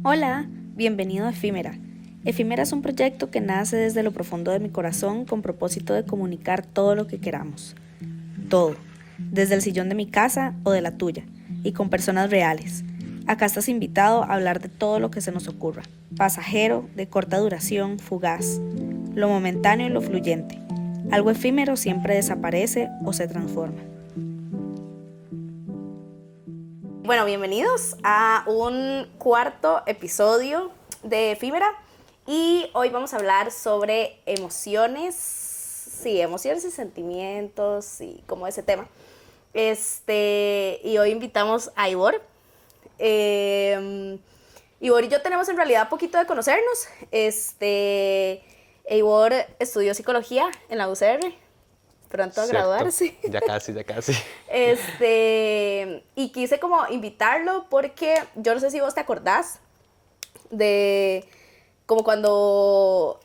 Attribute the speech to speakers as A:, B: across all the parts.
A: Hola, bienvenido a Efímera. Efímera es un proyecto que nace desde lo profundo de mi corazón con propósito de comunicar todo lo que queramos. Todo, desde el sillón de mi casa o de la tuya, y con personas reales. Acá estás invitado a hablar de todo lo que se nos ocurra. Pasajero, de corta duración, fugaz. Lo momentáneo y lo fluyente. Algo efímero siempre desaparece o se transforma. Bueno, bienvenidos a un cuarto episodio de Efímera y hoy vamos a hablar sobre emociones, emociones y sentimientos y como ese tema. Y hoy invitamos a Ivor. Ivor y yo tenemos en realidad poquito de conocernos. Ivor estudió psicología en la UCR, pronto a
B: Cierto,
A: graduarse.
B: ya casi, ya casi.
A: Y quise como invitarlo porque yo no sé si vos te acordás de como cuando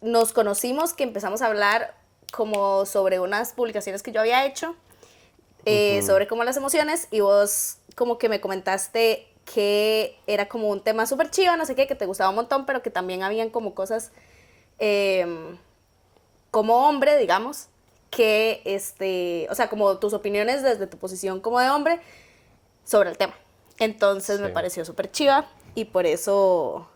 A: nos conocimos, que empezamos a hablar como sobre unas publicaciones que yo había hecho, sobre como las emociones, y vos como que me comentaste que era como un tema súper chido, no sé qué, que te gustaba un montón, pero que también habían como cosas como hombre, digamos, que o sea, como tus opiniones desde tu posición como de hombre sobre el tema. Entonces me
B: Sí.
A: pareció súper chiva y por eso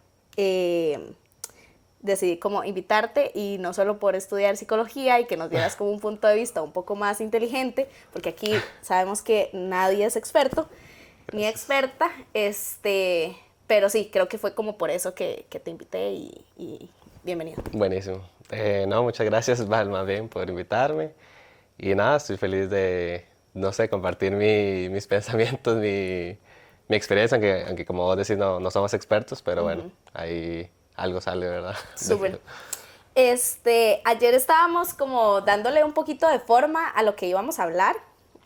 A: decidí como invitarte, y no solo por estudiar psicología y que nos dieras como un punto de vista un poco más inteligente, porque aquí sabemos que nadie es experto ni
B: Gracias.
A: experta, pero sí, creo que fue como por eso que te invité y bienvenido.
B: Buenísimo. No, muchas gracias, Val, más bien, por invitarme. Y nada, estoy feliz de, no sé, compartir mis pensamientos, mi experiencia, aunque como vos decís, no somos expertos, pero bueno, ahí algo sale, ¿verdad?
A: Súper. Ayer estábamos como dándole un poquito de forma a lo que íbamos a hablar.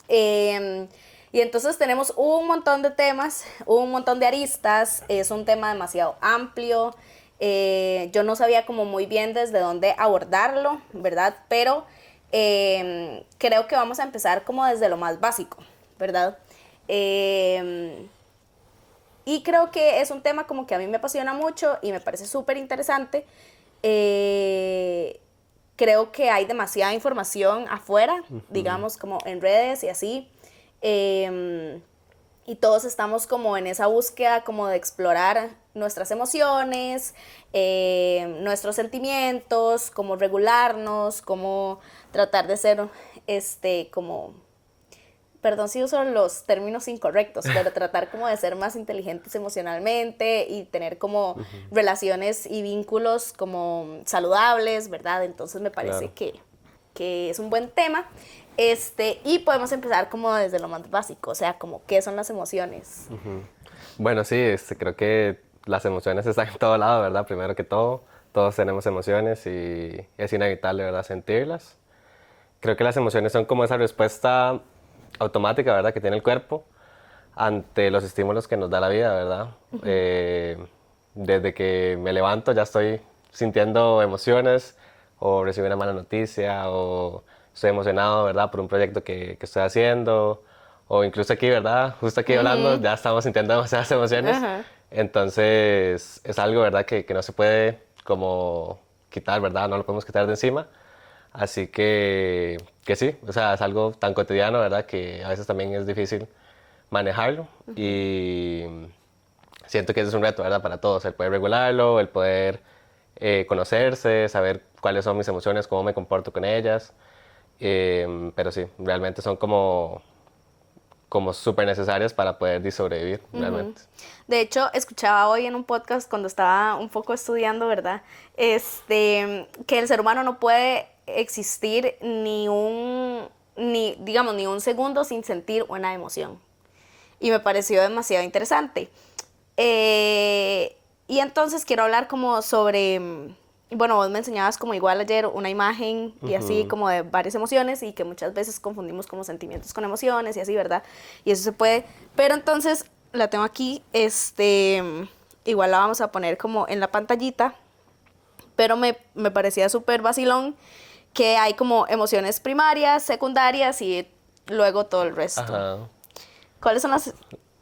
A: Y entonces tenemos un montón de temas, un montón de aristas. Es un tema demasiado amplio. Yo no sabía como muy bien desde dónde abordarlo, ¿verdad? Pero creo que vamos a empezar como desde lo más básico, ¿verdad? Y creo que es un tema como que a mí me apasiona mucho y me parece súper interesante. Eh, Creo que hay demasiada información afuera, digamos, como en redes y así. Eh, y todos estamos como en esa búsqueda como de explorar nuestras emociones, nuestros sentimientos, cómo regularnos, cómo tratar de ser, como, perdón si uso los términos incorrectos, pero tratar como de ser más inteligentes emocionalmente y tener como relaciones y vínculos como saludables, ¿verdad? Entonces me parece
B: Claro.
A: que es un buen tema. Y podemos empezar como desde lo más básico, o sea, como qué son las emociones.
B: Bueno, sí, creo que las emociones están en todo lado, ¿verdad? Primero que todo, todos tenemos emociones y es inevitable, ¿verdad? Sentirlas. Creo que las emociones son como esa respuesta automática, ¿verdad? Que tiene el cuerpo ante los estímulos que nos da la vida, ¿verdad? Desde que me levanto ya estoy sintiendo emociones, o recibí una mala noticia, o estoy emocionado, ¿verdad? Por un proyecto que estoy haciendo, o incluso aquí, ¿verdad? Justo aquí hablando, ya estamos sintiendo demasiadas emociones.
A: Ajá.
B: Entonces es algo, ¿verdad? Que no se puede como quitar, ¿verdad? No lo podemos quitar de encima. Así que sí, o sea, es algo tan cotidiano, ¿verdad? Que a veces también es difícil manejarlo, y siento que ese es un reto, ¿verdad? Para todos, el poder regularlo, el poder conocerse, saber cuáles son mis emociones, cómo me comporto con ellas. Pero sí, realmente son como súper necesarias para poder sobrevivir, realmente.
A: De hecho, escuchaba hoy en un podcast cuando estaba un poco estudiando, ¿verdad? Que el ser humano no puede existir digamos, ni un segundo sin sentir una emoción. Y me pareció demasiado interesante. Y entonces quiero hablar como sobre, bueno, vos me enseñabas como igual ayer una imagen y así como de varias emociones, y que muchas veces confundimos como sentimientos con emociones y así, ¿verdad? Y eso se puede, pero entonces la tengo aquí, igual la vamos a poner como en la pantallita, pero me parecía súper vacilón que hay como emociones primarias, secundarias y luego todo el resto.
B: Ajá.
A: ¿Cuáles son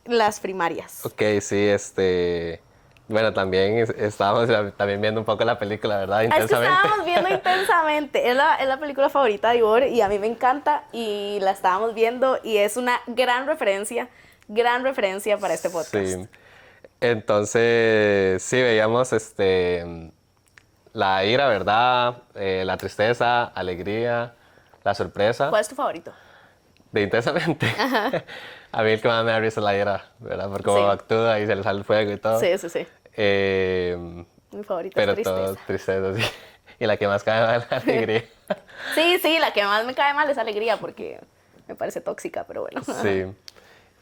A: las primarias?
B: Ok, sí, Bueno, también estábamos también viendo un poco la película, ¿verdad?
A: Es que
B: Intensamente.
A: estábamos viendo Intensamente. Es la película favorita de Ivor y a mí me encanta y la estábamos viendo y es una gran referencia para este podcast.
B: Sí. Entonces, sí, veíamos la ira, ¿verdad? La tristeza, alegría, la sorpresa.
A: ¿Cuál es tu favorito?
B: De Intensamente. A mí el que más me da risa es la ira, ¿verdad? Por cómo
A: Sí.
B: actúa y se le sale el fuego y todo.
A: Sí, sí, sí.
B: Mi
A: Mi favorita es
B: pero todo
A: Tristeza.
B: tristeza, sí. Y la que más cae mal es la alegría.
A: Sí, sí, la que más me cae mal es Alegría porque me parece tóxica, pero bueno.
B: Sí.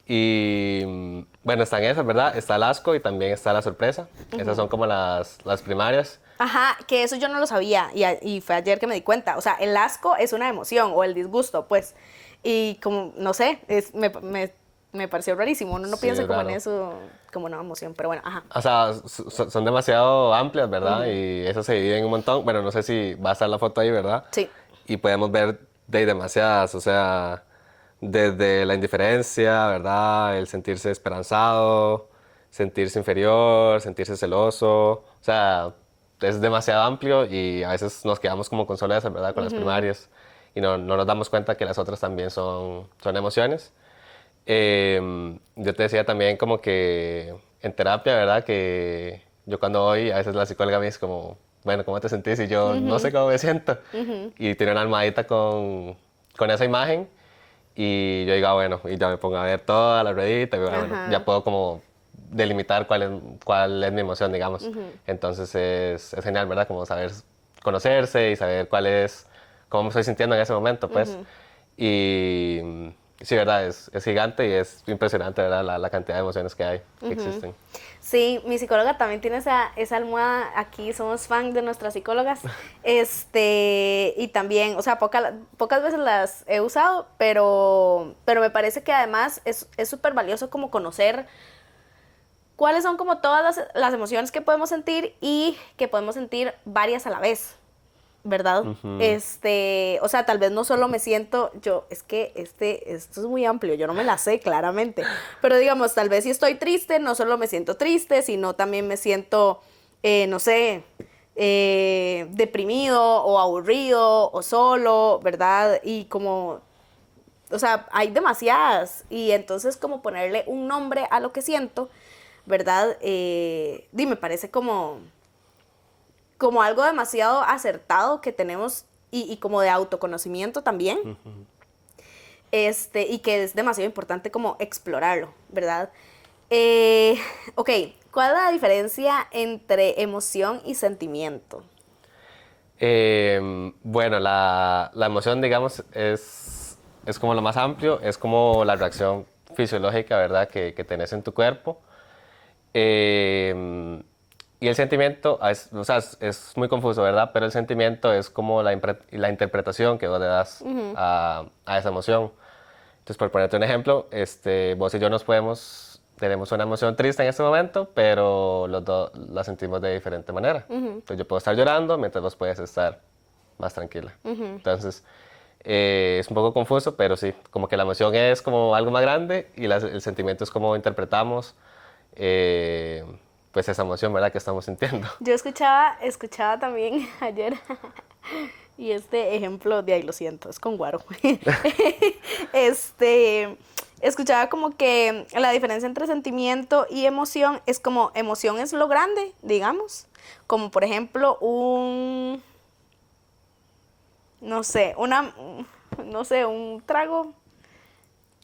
B: Y bueno, están esas, ¿verdad? Está el asco y también está la sorpresa. Esas son como las primarias.
A: Ajá, que eso yo no lo sabía y fue ayer que me di cuenta. O sea, el asco es una emoción o el disgusto, pues. Y como, no sé, me pareció rarísimo. Uno no
B: Sí,
A: piensa
B: es
A: como en
B: raro.
A: eso, como una emoción, pero bueno, ajá.
B: O sea, son demasiado amplias, ¿verdad? Y eso se divide en un montón. Bueno, no sé si va a estar la foto ahí, ¿verdad?
A: Sí.
B: Y podemos ver de demasiadas, o sea, desde la indiferencia, ¿verdad? El sentirse esperanzado, sentirse inferior, sentirse celoso. O sea, es demasiado amplio y a veces nos quedamos como con solo esas, ¿verdad? Con las primarias. Y no nos damos cuenta que las otras también son emociones. Yo te decía también como que en terapia, ¿verdad? Que yo cuando voy, a veces la psicóloga me dice como, bueno, ¿cómo te sentís? Y yo no sé cómo me siento. Y tiene una almohadita con esa imagen y yo digo, ah, bueno, y ya me pongo a ver toda la ruedita y bueno, ya
A: Ajá.
B: puedo como delimitar cuál es mi emoción, digamos. Entonces es genial, ¿verdad? Como saber conocerse y saber cómo me estoy sintiendo en ese momento, pues. Y sí, ¿verdad? Es gigante y es impresionante, ¿verdad? La cantidad de emociones que hay, que existen.
A: Sí, mi psicóloga también tiene esa almohada. Aquí somos fan de nuestras psicólogas. Y también, o sea, pocas veces las he usado, pero me parece que además es súper valioso como conocer cuáles son como todas las emociones que podemos sentir y que podemos sentir varias a la vez, ¿verdad? O sea, tal vez no solo me siento, es que esto es muy amplio, yo no me la sé claramente, pero digamos, tal vez si estoy triste, no solo me siento triste, sino también me siento, no sé, deprimido o aburrido o solo, ¿verdad? Y como, o sea, hay demasiadas, y entonces como ponerle un nombre a lo que siento, ¿verdad? Me parece como algo demasiado acertado que tenemos y como de autoconocimiento también, y que es demasiado importante como explorarlo, ¿verdad? Eh, ok, ¿cuál es la diferencia entre emoción y sentimiento?
B: Bueno, la emoción, digamos, es como lo más amplio, es como la reacción fisiológica, ¿verdad? Que tenés en tu cuerpo. Y el sentimiento, o sea, es muy confuso, ¿verdad? Pero el sentimiento es como la interpretación que vos le das a esa emoción. Entonces, por ponerte un ejemplo, vos y yo tenemos una emoción triste en este momento, pero los dos la sentimos de diferente manera. Entonces, yo puedo estar llorando mientras vos puedes estar más tranquila. Entonces, es un poco confuso, pero sí, como que la emoción es como algo más grande y el sentimiento es como interpretamos eh, pues esa emoción, ¿verdad? Que estamos sintiendo.
A: Yo escuchaba también ayer, y este ejemplo de ahí lo siento, es con Guaro. Escuchaba como que la diferencia entre sentimiento y emoción es como emoción es lo grande, digamos, como por ejemplo no sé, un trago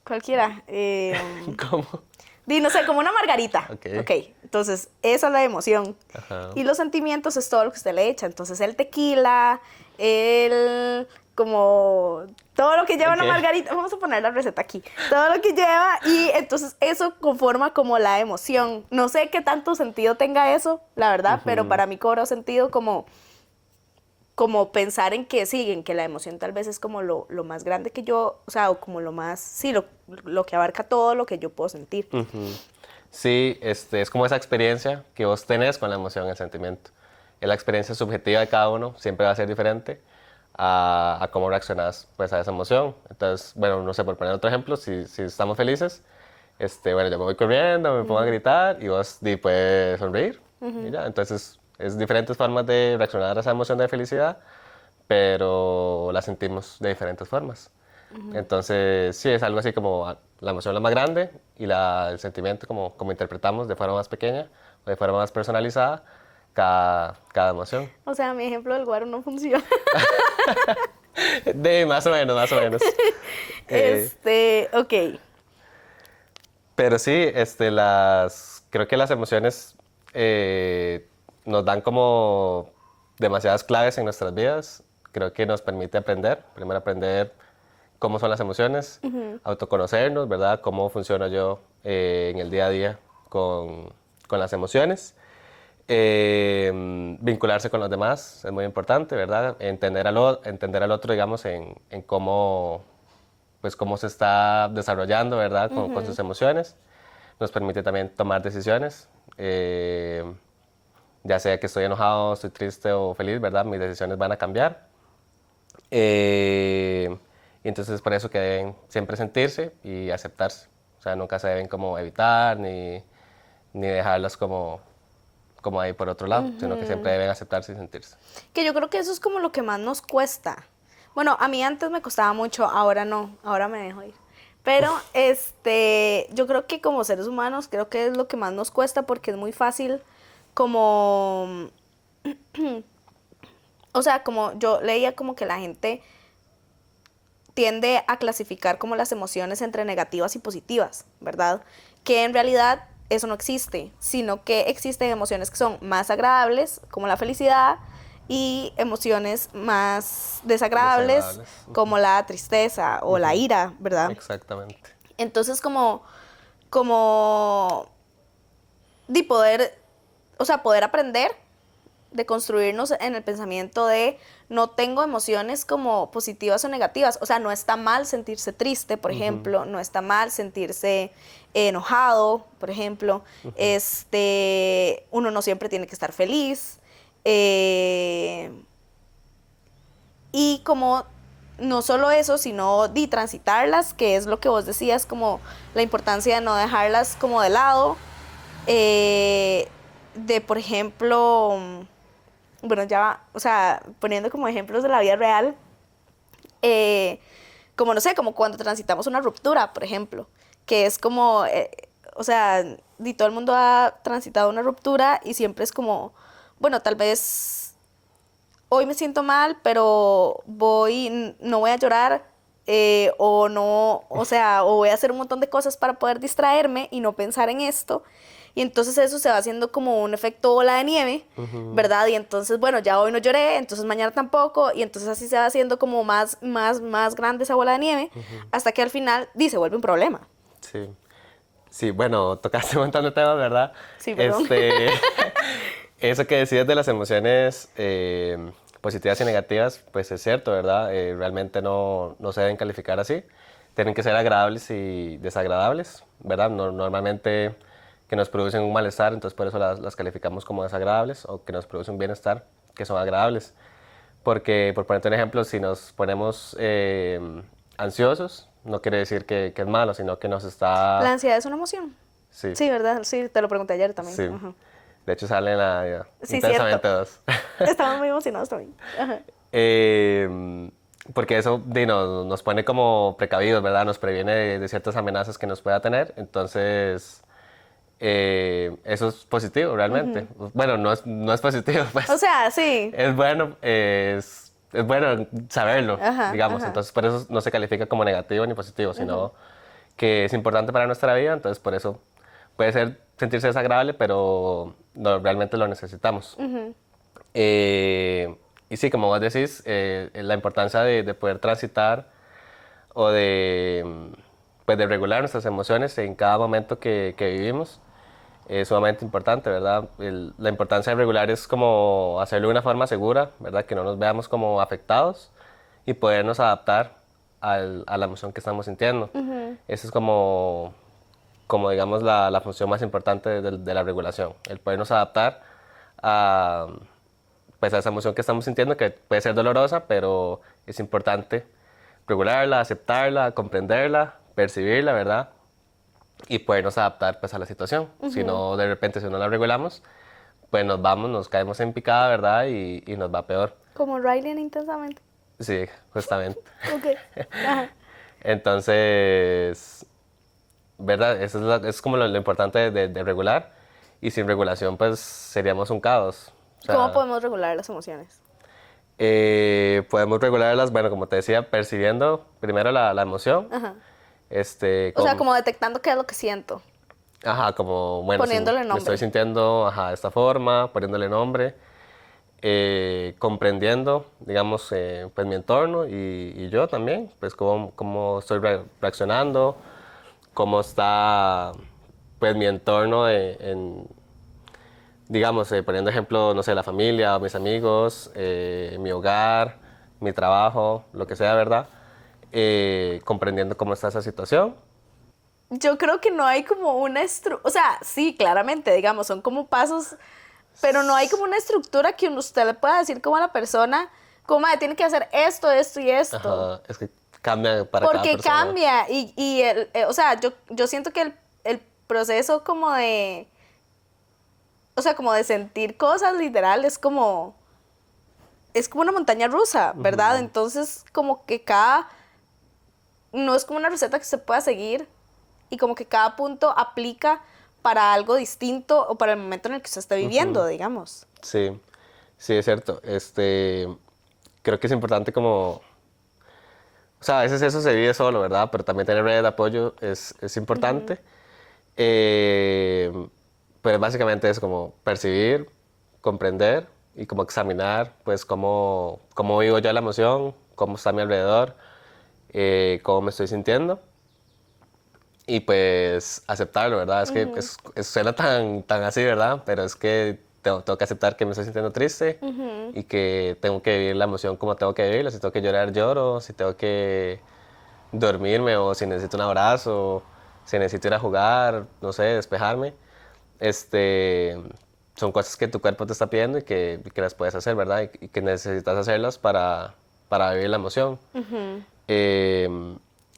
A: cualquiera.
B: ¿Cómo?
A: No sé, como una margarita.
B: Ok.
A: Ok, entonces esa es la emoción.
B: Ajá.
A: Y los sentimientos es todo lo que usted le echa. Entonces el tequila, como todo lo que lleva una
B: Ok.
A: margarita. Vamos a poner la receta aquí. Todo lo que lleva y entonces eso conforma como la emoción. No sé qué tanto sentido tenga eso, la verdad, pero para mí cobró sentido como pensar en que sí, en que la emoción tal vez es como lo más grande que yo, o sea, o como lo más, sí, lo que abarca todo lo que yo puedo sentir.
B: Sí, es como esa experiencia que vos tenés con la emoción, el sentimiento. Es la experiencia subjetiva de cada uno, siempre va a ser diferente a cómo reaccionás pues, a esa emoción. Entonces, bueno, no sé, por poner otro ejemplo, si estamos felices, bueno, yo me voy corriendo, me pongo a gritar y vos puedes sonreír. y ya. Entonces, es diferentes formas de reaccionar a esa emoción de felicidad, pero la sentimos de diferentes formas. Entonces, sí, es algo así como la emoción la más grande y el sentimiento como interpretamos de forma más pequeña o de forma más personalizada cada emoción.
A: O sea, mi ejemplo del guaro no funciona.
B: De más o menos, más o menos.
A: Ok.
B: Pero sí, creo que las emociones nos dan como demasiadas claves en nuestras vidas. Creo que nos permite aprender, primero aprender cómo son las emociones, autoconocernos, ¿verdad? Cómo funciono yo en el día a día con las emociones. Vincularse con los demás es muy importante, ¿verdad? Entender al otro, digamos, en cómo, pues, cómo se está desarrollando, ¿verdad? Con sus emociones. Nos permite también tomar decisiones. Ya sea que estoy enojado, estoy triste o feliz, ¿verdad? Mis decisiones van a cambiar. Y entonces es por eso que deben siempre sentirse y aceptarse. O sea, nunca se deben como evitar ni dejarlas como ahí por otro lado, sino que siempre deben aceptarse y sentirse.
A: Que yo creo que eso es como lo que más nos cuesta. Bueno, a mí antes me costaba mucho, ahora no, ahora me dejo ir. Pero yo creo que como seres humanos, creo que es lo que más nos cuesta porque es muy fácil como, o sea, como yo leía como que la gente tiende a clasificar como las emociones entre negativas y positivas, ¿verdad? Que en realidad eso no existe, sino que existen emociones que son más agradables, como la felicidad, y emociones más desagradables, como la tristeza o la ira, ¿verdad?
B: Exactamente.
A: Entonces, como de poder, o sea, poder aprender, de construirnos en el pensamiento de no tengo emociones como positivas o negativas. O sea, no está mal sentirse triste, por ejemplo, no está mal sentirse enojado, por ejemplo. Uno no siempre tiene que estar feliz. Y como no solo eso, sino de transitarlas, que es lo que vos decías, como la importancia de no dejarlas como de lado. De, por ejemplo, bueno, ya, o sea, poniendo como ejemplos de la vida real, como no sé, como cuando transitamos una ruptura, por ejemplo, que es como, o sea, y todo el mundo ha transitado una ruptura y siempre es como, bueno, tal vez hoy me siento mal, pero no voy a llorar, o no, o sea, o voy a hacer un montón de cosas para poder distraerme y no pensar en esto. Y entonces eso se va haciendo como un efecto bola de nieve, ¿verdad? Y entonces, bueno, ya hoy no lloré, entonces mañana tampoco, y entonces así se va haciendo como más grande esa bola de nieve, hasta que al final, se vuelve un problema.
B: Sí. Sí, bueno, tocaste un montón de temas, ¿verdad?
A: Sí, perdón.
B: Eso que decías de las emociones positivas y negativas, pues es cierto, ¿verdad? Realmente no se deben calificar así. Tienen que ser agradables y desagradables, ¿verdad? Normalmente que nos producen un malestar, entonces por eso las calificamos como desagradables, o que nos producen un bienestar, que son agradables. Porque, por ponerte un ejemplo, si nos ponemos ansiosos, no quiere decir que es malo, sino que nos está...
A: ¿La ansiedad es una emoción?
B: Sí.
A: Sí, ¿verdad? Sí, te lo pregunté ayer también.
B: Sí.
A: Ajá.
B: De hecho, sale en la
A: Sí,
B: Intensamente
A: cierto.
B: 2.
A: Estamos muy emocionados también. Ajá.
B: Porque eso nos pone como precavidos, ¿verdad? Nos previene de ciertas amenazas que nos pueda tener. Entonces, eso es positivo realmente. Bueno, no es positivo, pues.
A: O sea, sí.
B: Es bueno, es bueno saberlo,
A: Ajá,
B: digamos.
A: ajá.
B: Entonces, por eso no se califica como negativo ni positivo, sino que es importante para nuestra vida. Entonces, por eso puede sentirse desagradable, pero realmente lo necesitamos. Y sí, como vos decís, la importancia de poder transitar o pues de regular nuestras emociones en cada momento que vivimos es sumamente importante, ¿verdad? La importancia de regular es como hacerlo de una forma segura, ¿verdad? Que no nos veamos como afectados y podernos adaptar a la emoción que estamos sintiendo. Esa es como digamos, la función más importante de la regulación, el podernos adaptar pues a esa emoción que estamos sintiendo, que puede ser dolorosa, pero es importante regularla, aceptarla, comprenderla, percibirla, ¿verdad? Y podernos adaptar pues a la situación. Si no, de repente, si no la regulamos, pues nos vamos, nos caemos en picada, ¿verdad? Y nos va peor.
A: Como Riley en Intensamente.
B: Sí, justamente.
A: Ok. Ajá.
B: Entonces, ¿verdad? Eso es como lo importante de regular. Y sin regulación, pues seríamos un caos. O
A: ¿Cómo
B: sea,
A: podemos regular las emociones?
B: podemos regularlas, bueno, como te decía, percibiendo primero la emoción.
A: Ajá. O sea,
B: Con,
A: como detectando qué es lo que siento.
B: ajá, como, bueno, si
A: Poniéndole
B: me estoy
A: nombre.
B: sintiendo, ajá, de esta forma, poniéndole nombre, comprendiendo, digamos, pues mi entorno y yo también, pues cómo estoy reaccionando, cómo está, pues mi entorno digamos, poniendo ejemplo, no sé, la familia, mis amigos, mi hogar, mi trabajo, lo que sea, ¿verdad? Comprendiendo cómo está esa situación.
A: Yo creo que no hay como una estructura, o sea, sí, claramente, digamos, son como pasos, pero no hay como una estructura que usted le pueda decir como a la persona, como, "Mae, tiene que hacer esto, esto y esto".
B: Ajá, es que cambia para cada
A: Porque
B: persona.
A: cambia y o sea, yo siento que el proceso como de, o sea, como de sentir cosas literal es como una montaña rusa, ¿verdad? Entonces, como que no es como una receta que se pueda seguir y como que cada punto aplica para algo distinto o para el momento en el que se está viviendo, digamos.
B: Sí, sí, es cierto. Creo que es importante como, o sea, a veces eso se vive solo, ¿verdad? Pero también tener redes de apoyo es importante. Eh, pues básicamente es como percibir, comprender y como examinar, pues cómo vivo yo la emoción, cómo está a mi alrededor, cómo me estoy sintiendo. Y pues aceptarlo, ¿verdad? Es que suena tan así, ¿verdad? Pero es que tengo que aceptar que me estoy sintiendo triste y que tengo que vivir la emoción como tengo que vivirla. Si tengo que llorar, lloro. Si tengo que dormirme o si necesito un abrazo, si necesito ir a jugar, no sé, despejarme. Este, son cosas que tu cuerpo te está pidiendo y que las puedes hacer, ¿verdad? Y que necesitas hacerlas para vivir la emoción. Eh,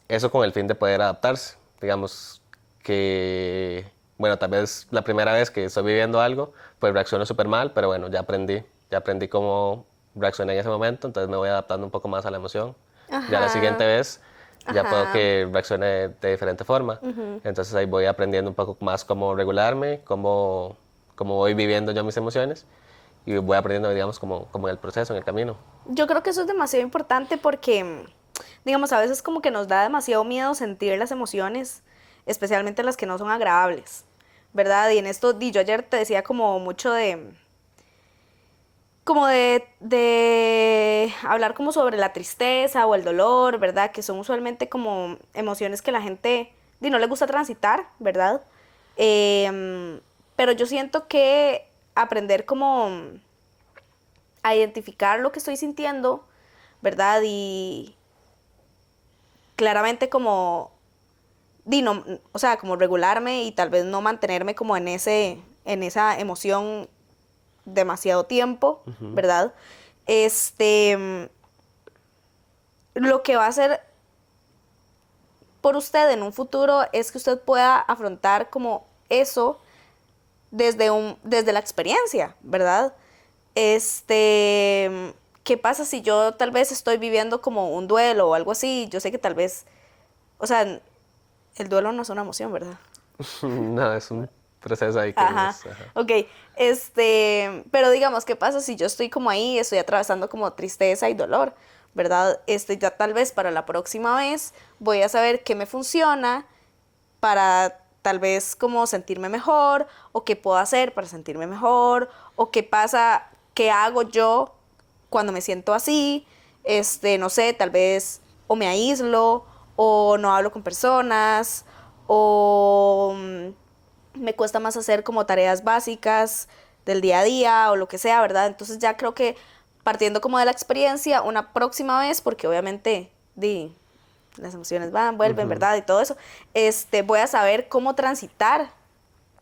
B: Eso con el fin de poder adaptarse. Digamos que, bueno, tal vez la primera vez que estoy viviendo algo, pues reacciono súper mal, pero bueno, ya aprendí cómo reaccioné en ese momento, entonces me voy adaptando un poco más a la emoción. Ya la siguiente
A: Ajá,
B: vez ya puedo
A: ajá.
B: que reaccione de diferente forma. Entonces ahí voy aprendiendo un poco más cómo regularme, cómo voy viviendo yo mis emociones y voy aprendiendo, digamos, como en el proceso, en el camino.
A: Yo creo que eso es demasiado importante porque, digamos, a veces como que nos da demasiado miedo sentir las emociones, especialmente las que no son agradables, ¿verdad? Y en esto, yo ayer te decía como mucho de hablar como sobre la tristeza o el dolor, ¿verdad? Que son usualmente como emociones que la gente no le gusta transitar, ¿verdad? Pero yo siento que aprender como a identificar lo que estoy sintiendo, ¿verdad? Y claramente como, no, o sea, como regularme y tal vez no mantenerme como en esa emoción demasiado tiempo, ¿verdad? Lo que va a hacer por usted en un futuro es que usted pueda afrontar como eso desde la experiencia, ¿verdad? ¿Qué pasa si yo tal vez estoy viviendo como un duelo o algo así? Yo sé que tal vez, o sea, el duelo no es una emoción, ¿verdad?
B: No, es un proceso ahí que
A: Ajá,
B: es... ajá.
A: ok. Pero digamos, ¿qué pasa si yo estoy como ahí, estoy atravesando como tristeza y dolor, ¿verdad? Ya tal vez para la próxima vez voy a saber qué me funciona para tal vez como sentirme mejor, o qué puedo hacer para sentirme mejor, o qué pasa, qué hago yo cuando me siento así, no sé, tal vez o me aíslo, o no hablo con personas, o me cuesta más hacer como tareas básicas del día a día o lo que sea, ¿verdad? Entonces ya creo que partiendo como de la experiencia, una próxima vez, porque obviamente las emociones van, vuelven, ¿verdad? Y todo eso, voy a saber cómo transitar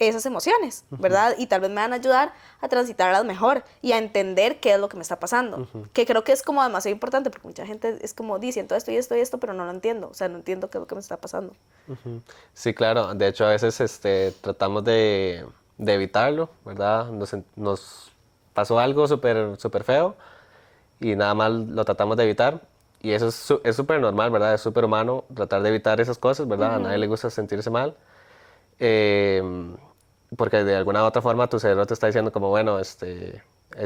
A: esas emociones, ¿verdad? Y tal vez me van a ayudar a transitarlas mejor y a entender qué es lo que me está pasando. Que creo que es como demasiado importante porque mucha gente es como, siento esto y esto y esto, pero no lo entiendo. O sea, no entiendo qué es lo que me está pasando.
B: Sí, claro. De hecho, a veces tratamos de de evitarlo, ¿verdad? Nos pasó algo súper feo y nada más lo tratamos de evitar. Y eso es súper normal, ¿verdad? Es súper humano tratar de evitar esas cosas, ¿verdad? A nadie le gusta sentirse mal. Eh, Porque de alguna u otra forma tu cerebro te está diciendo como, bueno, es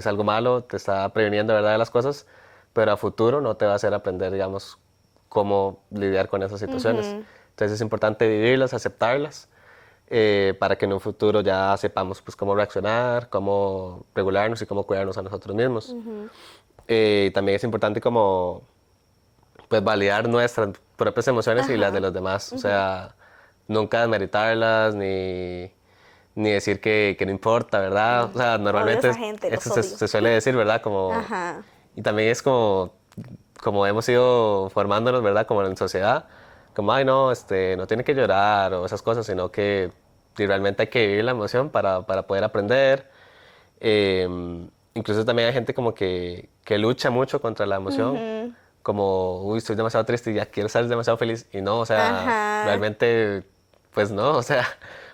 B: algo malo, te está previniendo, ¿verdad? De las cosas, pero a futuro no te va a hacer aprender, digamos, cómo lidiar con esas situaciones. Entonces es importante vivirlas, aceptarlas, para que en un futuro ya sepamos pues cómo reaccionar, cómo regularnos y cómo cuidarnos a nosotros mismos. También es importante como pues validar nuestras propias emociones y las de los demás. O sea, nunca desmeritarlas ni decir que no importa, ¿verdad? O sea,
A: Odio a
B: normalmente
A: esa gente, los
B: esto
A: odio.
B: se suele decir, ¿verdad? Como,
A: Ajá.
B: y también es como hemos ido formándonos, ¿verdad? Como en sociedad, como, ay, no, no tiene que llorar o esas cosas, sino que realmente hay que vivir la emoción para poder aprender. Incluso también hay gente como que lucha mucho contra la emoción, como, uy, estoy demasiado triste y ya quiero estar demasiado feliz. Y no, o sea,
A: Ajá.
B: realmente, pues no, o sea,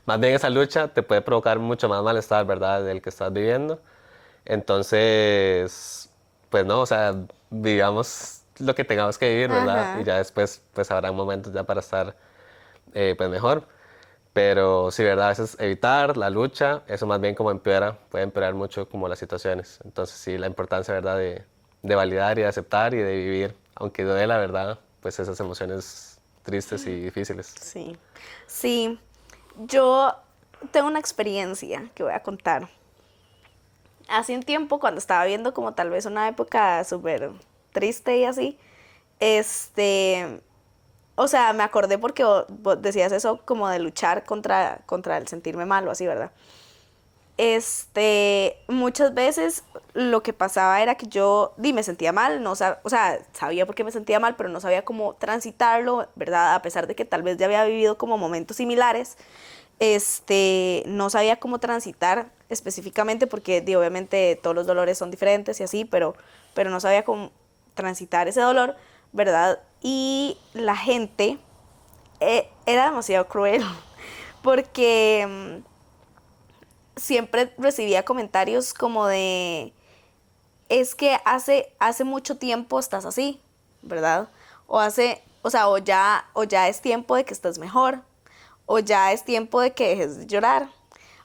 B: más bien esa lucha te puede provocar mucho más malestar, ¿verdad?, del que estás viviendo. Entonces, pues no, o sea, vivamos lo que tengamos que vivir, ¿verdad? Y
A: Ajá.
B: ya después, pues habrá momentos ya para estar, pues mejor. Pero sí, ¿verdad? A veces evitar la lucha, eso más bien como empeora, puede empeorar mucho como las situaciones. Entonces sí, la importancia, ¿verdad? De validar y de aceptar y de vivir, aunque duele, ¿verdad? Pues esas emociones tristes y difíciles.
A: Sí. Sí. Yo tengo una experiencia que voy a contar. Hace un tiempo, cuando estaba viendo como tal vez una época súper triste y así, o sea, me acordé porque vos decías eso como de luchar contra el sentirme mal o así, ¿verdad? Muchas veces lo que pasaba era que yo me sentía mal, no, o sea, sabía por qué me sentía mal, pero no sabía cómo transitarlo, ¿verdad? A pesar de que tal vez ya había vivido como momentos similares, no sabía cómo transitar específicamente porque obviamente todos los dolores son diferentes y así, pero no sabía cómo transitar ese dolor, ¿verdad? Y la gente era demasiado cruel porque siempre recibía comentarios como de, es que hace mucho tiempo estás así, ¿verdad? O ya es tiempo de que estés mejor, o ya es tiempo de que dejes de llorar,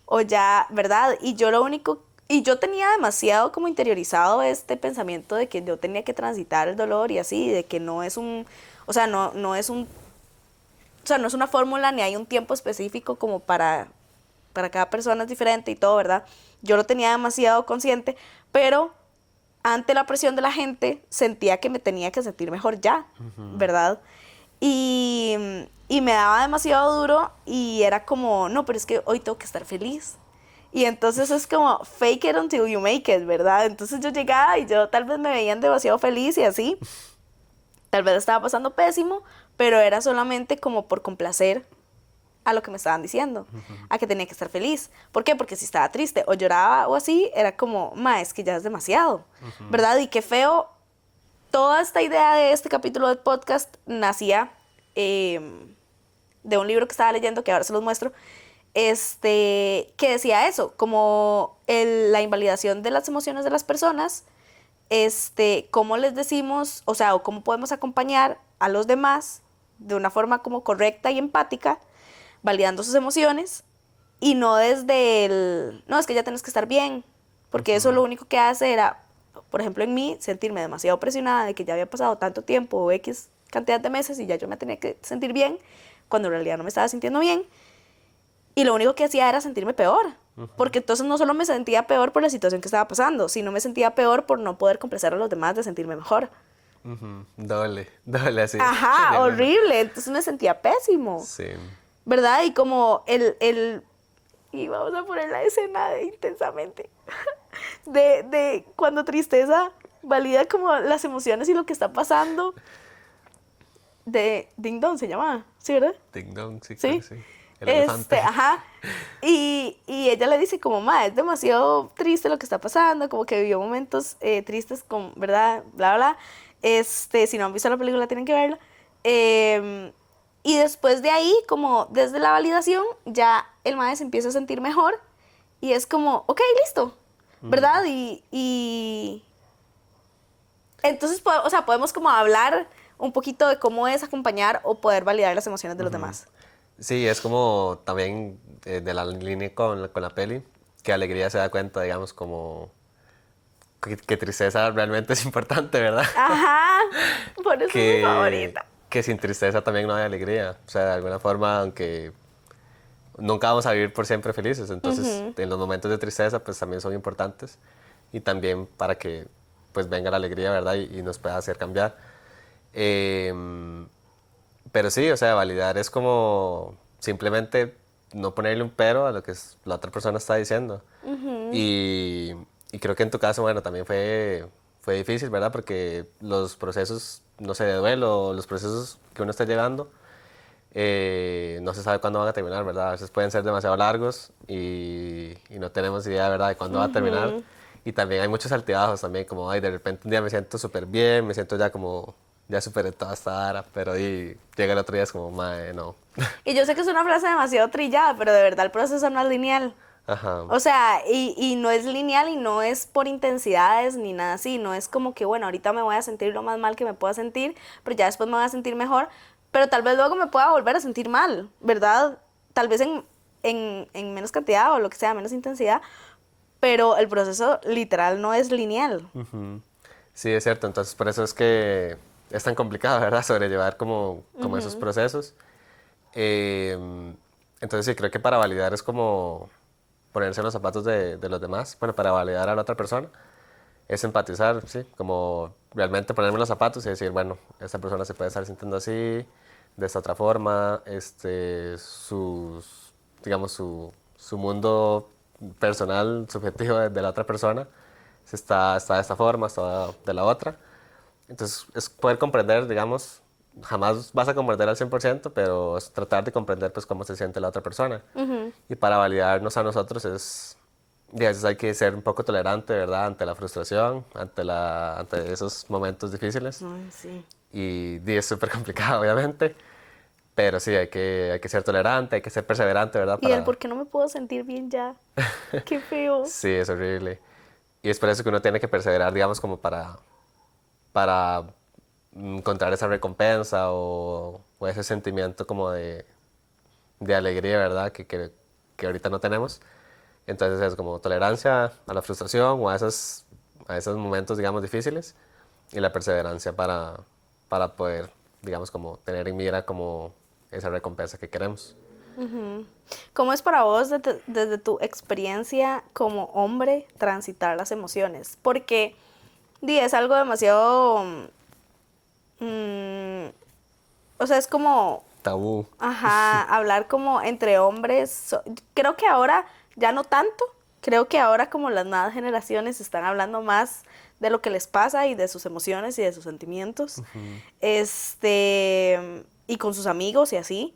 A: o ya, ¿verdad? Y yo tenía demasiado como interiorizado este pensamiento de que yo tenía que transitar el dolor y así, de que no es un, o sea, no es un, o sea, no es una fórmula ni hay un tiempo específico como para cada persona es diferente y todo, ¿verdad? Yo lo tenía demasiado consciente, pero ante la presión de la gente sentía que me tenía que sentir mejor ya, ¿verdad? Y me daba demasiado duro y era como, no, pero es que hoy tengo que estar feliz. Y entonces es como, fake it until you make it, ¿verdad? Entonces yo llegaba y yo tal vez me veían demasiado feliz y así. Tal vez estaba pasando pésimo, pero era solamente como por complacer a lo que me estaban diciendo, a que tenía que estar feliz. ¿Por qué? Porque si estaba triste o lloraba o así, era como, ma, es que ya es demasiado, ¿verdad? Y qué feo, toda esta idea de este capítulo del podcast nacía de un libro que estaba leyendo, que ahora se los muestro, que decía eso, como la invalidación de las emociones de las personas, cómo les decimos, o sea, o cómo podemos acompañar a los demás de una forma como correcta y empática, validando sus emociones y no desde no, es que ya tienes que estar bien, porque eso lo único que hace era, por ejemplo en mí, sentirme demasiado presionada de que ya había pasado tanto tiempo o X cantidad de meses y ya yo me tenía que sentir bien, cuando en realidad no me estaba sintiendo bien, y lo único que hacía era sentirme peor, porque entonces no solo me sentía peor por la situación que estaba pasando, sino me sentía peor por no poder complacer a los demás de sentirme mejor.
B: Doble así.
A: Ajá,
B: De una.
A: horrible, entonces me sentía pésimo.
B: Sí.
A: ¿Verdad? Y como y vamos a poner la escena de intensamente, de cuando tristeza valida como las emociones y lo que está pasando, de Ding Dong se llama, ¿sí, verdad?
B: Ding dong, sí, creo que
A: Sí.
B: sí. El elefante.
A: Ajá. Y ella le dice como, ma, es demasiado triste lo que está pasando, como que vivió momentos tristes con, ¿verdad? Bla, bla. Si no han visto la película, tienen que verla. Y después de ahí, como desde la validación, ya el mae se empieza a sentir mejor y es como, ok, listo, ¿verdad? Y entonces, o sea, podemos como hablar un poquito de cómo es acompañar o poder validar las emociones de los demás.
B: Sí, es como también de la línea con la peli, que alegría se da cuenta, digamos, como que tristeza realmente es importante, ¿verdad?
A: Ajá, por eso es mi
B: Que,
A: favorita.
B: que sin tristeza también no hay alegría. O sea, de alguna forma, aunque nunca vamos a vivir por siempre felices, entonces en los momentos de tristeza pues también son importantes y también para que pues venga la alegría, ¿verdad? Y nos pueda hacer cambiar. Pero sí, o sea, validar es como simplemente no ponerle un pero a lo que la otra persona está diciendo. y, y creo que en tu caso, bueno, también fue difícil, ¿verdad? Porque los procesos, no sé, de duelo, los procesos que uno está llevando, no se sabe cuándo van a terminar, ¿verdad? A veces pueden ser demasiado largos y no tenemos idea, ¿verdad?, de cuándo va a terminar. Y también hay muchos altibajos también, como, ay, de repente un día me siento súper bien, me siento ya como, ya superé toda esta vara, pero y llega el otro día es como, mae, no.
A: Y yo sé que es una frase demasiado trillada, pero de verdad el proceso no es lineal.
B: Ajá.
A: O sea, y no es lineal y no es por intensidades ni nada así, no es como que, bueno, ahorita me voy a sentir lo más mal que me pueda sentir, pero ya después me voy a sentir mejor, pero tal vez luego me pueda volver a sentir mal, ¿verdad? Tal vez en menos cantidad o lo que sea, menos intensidad, pero el proceso literal no es lineal.
B: Sí, es cierto. Entonces, por eso es que es tan complicado, ¿verdad? Sobrellevar como esos procesos. Eh, entonces, sí, creo que para validar es como ponerse en los zapatos de los demás. Bueno, para validar a la otra persona es empatizar, sí, como realmente ponerme en los zapatos y decir, bueno, esta persona se puede estar sintiendo así, de esta otra forma, digamos, su mundo personal, subjetivo de la otra persona, está de esta forma, está de la otra. Entonces, es poder comprender, digamos, jamás vas a comprender al 100%, pero es tratar de comprender pues cómo se siente la otra persona. Y para validarnos a nosotros y a veces hay que ser un poco tolerante, ¿verdad? Ante la frustración, ante esos momentos difíciles.
A: Ay, sí.
B: Y es súper complicado, obviamente. Pero sí, hay que ser tolerante, hay que ser perseverante, ¿verdad?
A: Y el por qué no me puedo sentir bien ya. Qué feo.
B: Sí, es horrible. Y es por eso que uno tiene que perseverar, digamos, como para encontrar esa recompensa o ese sentimiento como de alegría, ¿verdad? Que ahorita no tenemos. Entonces es como tolerancia a la frustración o a esos momentos, digamos, difíciles y la perseverancia para poder, digamos, como tener en mira como esa recompensa que queremos.
A: ¿Cómo es para vos desde tu experiencia como hombre transitar las emociones? Porque es algo demasiado, mm, o sea, es como,
B: Tabú.
A: ajá, hablar como entre hombres. Creo que ahora ya no tanto. Creo que ahora como las nuevas generaciones están hablando más de lo que les pasa y de sus emociones y de sus sentimientos. Y con sus amigos y así.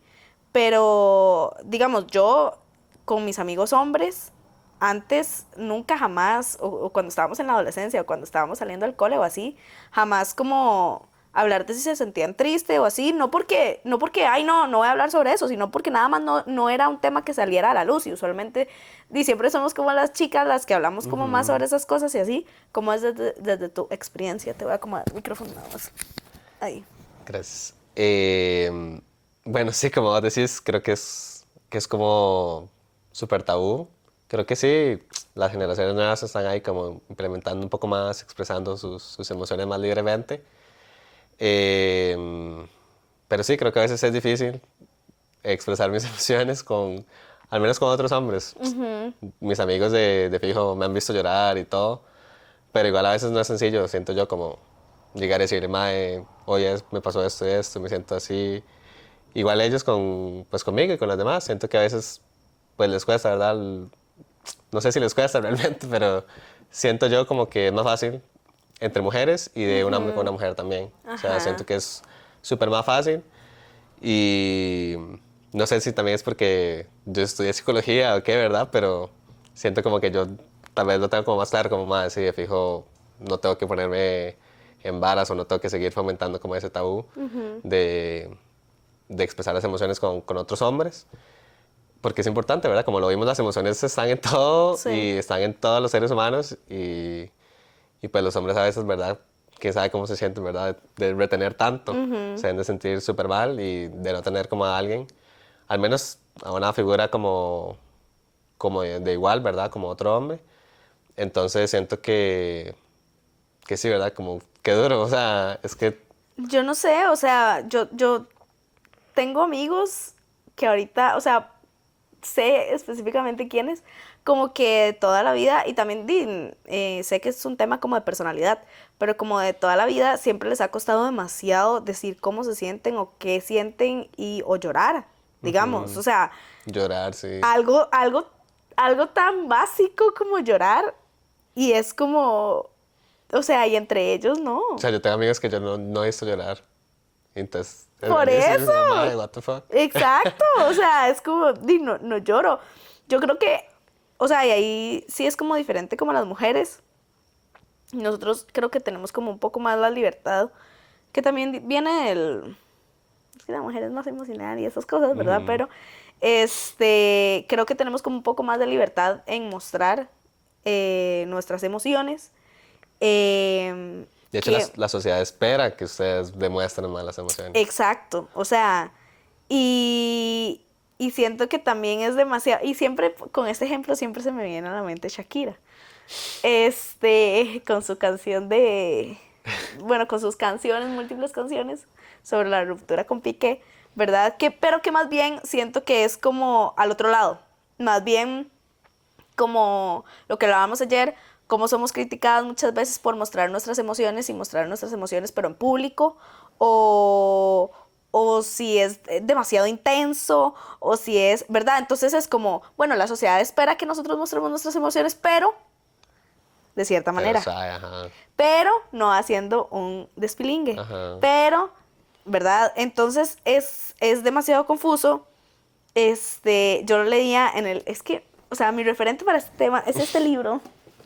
A: Pero, digamos, yo con mis amigos hombres, antes nunca jamás, o cuando estábamos en la adolescencia, o cuando estábamos saliendo del cole o así, jamás como hablar de si se sentían triste o así, no porque, ay, no voy a hablar sobre eso, sino porque nada más no era un tema que saliera a la luz y usualmente, y siempre somos como las chicas las que hablamos como más sobre esas cosas y así, como es desde tu experiencia. Te voy a acomodar el micrófono nada más. Ahí.
B: Gracias. Bueno, sí, como vos decís, creo que es como súper tabú. Creo que sí, las generaciones nuevas están ahí como implementando un poco más, expresando sus emociones más libremente. Pero sí, creo que a veces es difícil expresar mis emociones al menos con otros hombres. Mis amigos de fijo me han visto llorar y todo, pero igual a veces no es sencillo, siento yo, como llegar y decirle, mae, oye, me pasó esto y esto, me siento así. Igual ellos pues conmigo y con los demás, siento que a veces pues les cuesta, ¿verdad? No sé si les cuesta realmente, pero siento yo como que es más fácil entre mujeres y de un hombre con una mujer también. O sea, siento que es súper más fácil y no sé si también es porque yo estudié psicología o qué, ¿verdad? Pero siento como que yo tal vez lo tengo como más claro, como más, sí, de fijo, no tengo que ponerme en varas o no tengo que seguir fomentando como ese tabú de expresar las emociones con otros hombres. porque es importante, ¿verdad? Como lo vimos, las emociones están en todo
A: Sí.
B: y están en todos los seres humanos y pues los hombres a veces, ¿verdad? Quién sabe cómo se sienten, ¿verdad? De retener tanto. Se deben de sentir súper mal y de no tener como a alguien, al menos a una figura como de igual, ¿verdad? Como otro hombre. Entonces siento que sí, ¿verdad? Como que duro, o sea, es que...
A: Yo no sé, o sea, yo tengo amigos que ahorita, o sea, sé específicamente quiénes, como que toda la vida, y también sé que es un tema como de personalidad, pero como de toda la vida siempre les ha costado demasiado decir cómo se sienten o qué sienten o llorar, digamos, o sea,
B: Llorar, sí.
A: algo, algo, algo tan básico como llorar y es como, o sea, y entre ellos no.
B: O sea, yo tengo amigos que yo no he visto llorar. Entonces, es
A: Por
B: rarísimo, es como,
A: eso.
B: "Mae, what the fuck".
A: Exacto, o sea, es como, no, no lloro. Yo creo que, o sea, y ahí sí es como diferente como las mujeres. Nosotros creo que tenemos como un poco más la libertad, que también viene del... Es que la mujer es más emocional y esas cosas, ¿verdad? Pero, creo que tenemos como un poco más de libertad en mostrar nuestras emociones.
B: De hecho,
A: Que
B: la sociedad espera que ustedes demuestren más las emociones.
A: Exacto, o sea, y, y siento que también es demasiado, y siempre con este ejemplo siempre se me viene a la mente Shakira, con su canción bueno, con sus canciones, múltiples canciones sobre la ruptura con Piqué, ¿verdad? Pero que más bien siento que es como al otro lado, más bien como lo que hablábamos ayer, cómo somos criticadas muchas veces por mostrar nuestras emociones y mostrar nuestras emociones pero en público, o, o si es demasiado intenso, o si es, ¿verdad? Entonces es como, bueno, la sociedad espera que nosotros mostremos nuestras emociones, pero de cierta
B: Pero,
A: manera,
B: sabe, ajá,
A: pero no haciendo un despilingue,
B: ajá.
A: pero, ¿verdad? Entonces es demasiado confuso. Yo lo leía es que, o sea, mi referente para este tema es este libro,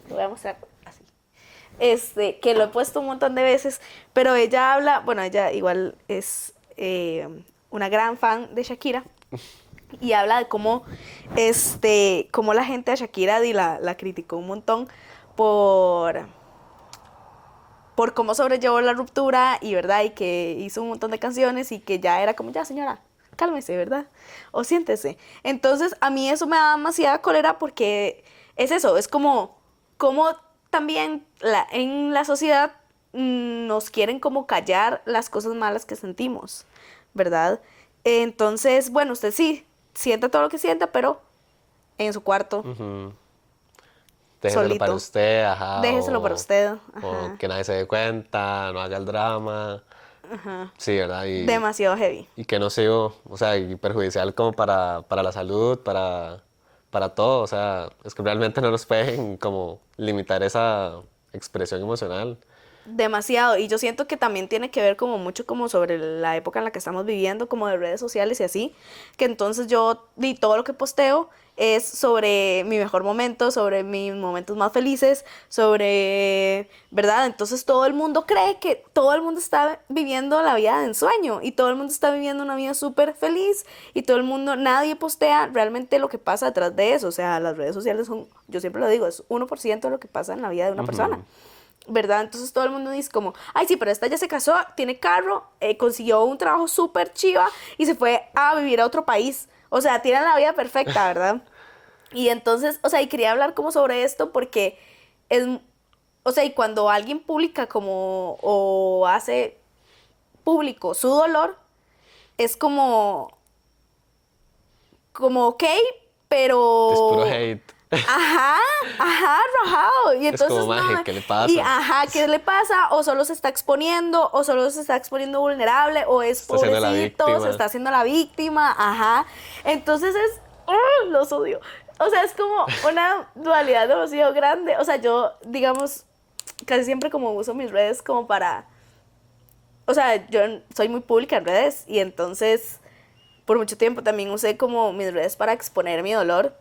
A: lo voy a mostrar así, que lo he puesto un montón de veces, pero ella habla, bueno, ella igual es una gran fan de Shakira, y habla de cómo la gente a Shakira la criticó un montón por, por cómo sobrellevó la ruptura y verdad, y que hizo un montón de canciones y que ya era como, ya señora, cálmese, ¿verdad? O siéntese. Entonces a mí eso me da demasiada cólera porque es eso, es como también en la sociedad nos quieren como callar las cosas malas que sentimos, ¿verdad? Entonces, bueno, usted sí, sienta todo lo que sienta, pero en su cuarto,
B: Déjeselo para
A: solito.
B: usted, ajá,
A: Déjeselo para usted.
B: o
A: Ajá.
B: que nadie se dé cuenta, no haga el drama. Sí, ¿verdad?
A: Demasiado heavy.
B: Y que no sea, o sea, y perjudicial como para la salud, para todo. O sea, es que realmente no nos pueden como limitar esa expresión emocional.
A: Demasiado. Y yo siento que también tiene que ver como mucho como sobre la época en la que estamos viviendo, como de redes sociales y así. Que entonces yo di todo lo que posteo es sobre mi mejor momento, sobre mis momentos más felices, sobre, ¿verdad? Entonces todo el mundo cree que todo el mundo está viviendo la vida de ensueño y todo el mundo está viviendo una vida súper feliz y todo el mundo, nadie postea realmente lo que pasa detrás de eso. O sea, las redes sociales son, yo siempre lo digo, es 1% de lo que pasa en la vida de una persona. ¿Verdad? Entonces todo el mundo dice como, ay, sí, pero esta ya se casó, tiene carro, consiguió un trabajo súper chiva y se fue a vivir a otro país. O sea, tiene la vida perfecta, ¿verdad? Y entonces, o sea, y quería hablar como sobre esto porque es, o sea, y cuando alguien publica como, o hace público su dolor, es como, ok,
B: Es puro
A: pero
B: hate.
A: ajá, ajá, rajado. Y
B: Es como
A: entonces no,
B: magia, ¿qué le
A: y
B: pasa?
A: ajá, ¿qué le pasa? O solo se está exponiendo, o solo se está exponiendo vulnerable, o es
B: Está siendo la
A: pobrecito, se
B: víctima.
A: está haciendo la víctima, ajá. Entonces los odio. O sea, es como una dualidad demasiado grande. O sea, yo, digamos, casi siempre como uso mis redes como para, o sea, yo soy muy pública en redes y entonces por mucho tiempo también usé como mis redes para exponer mi dolor.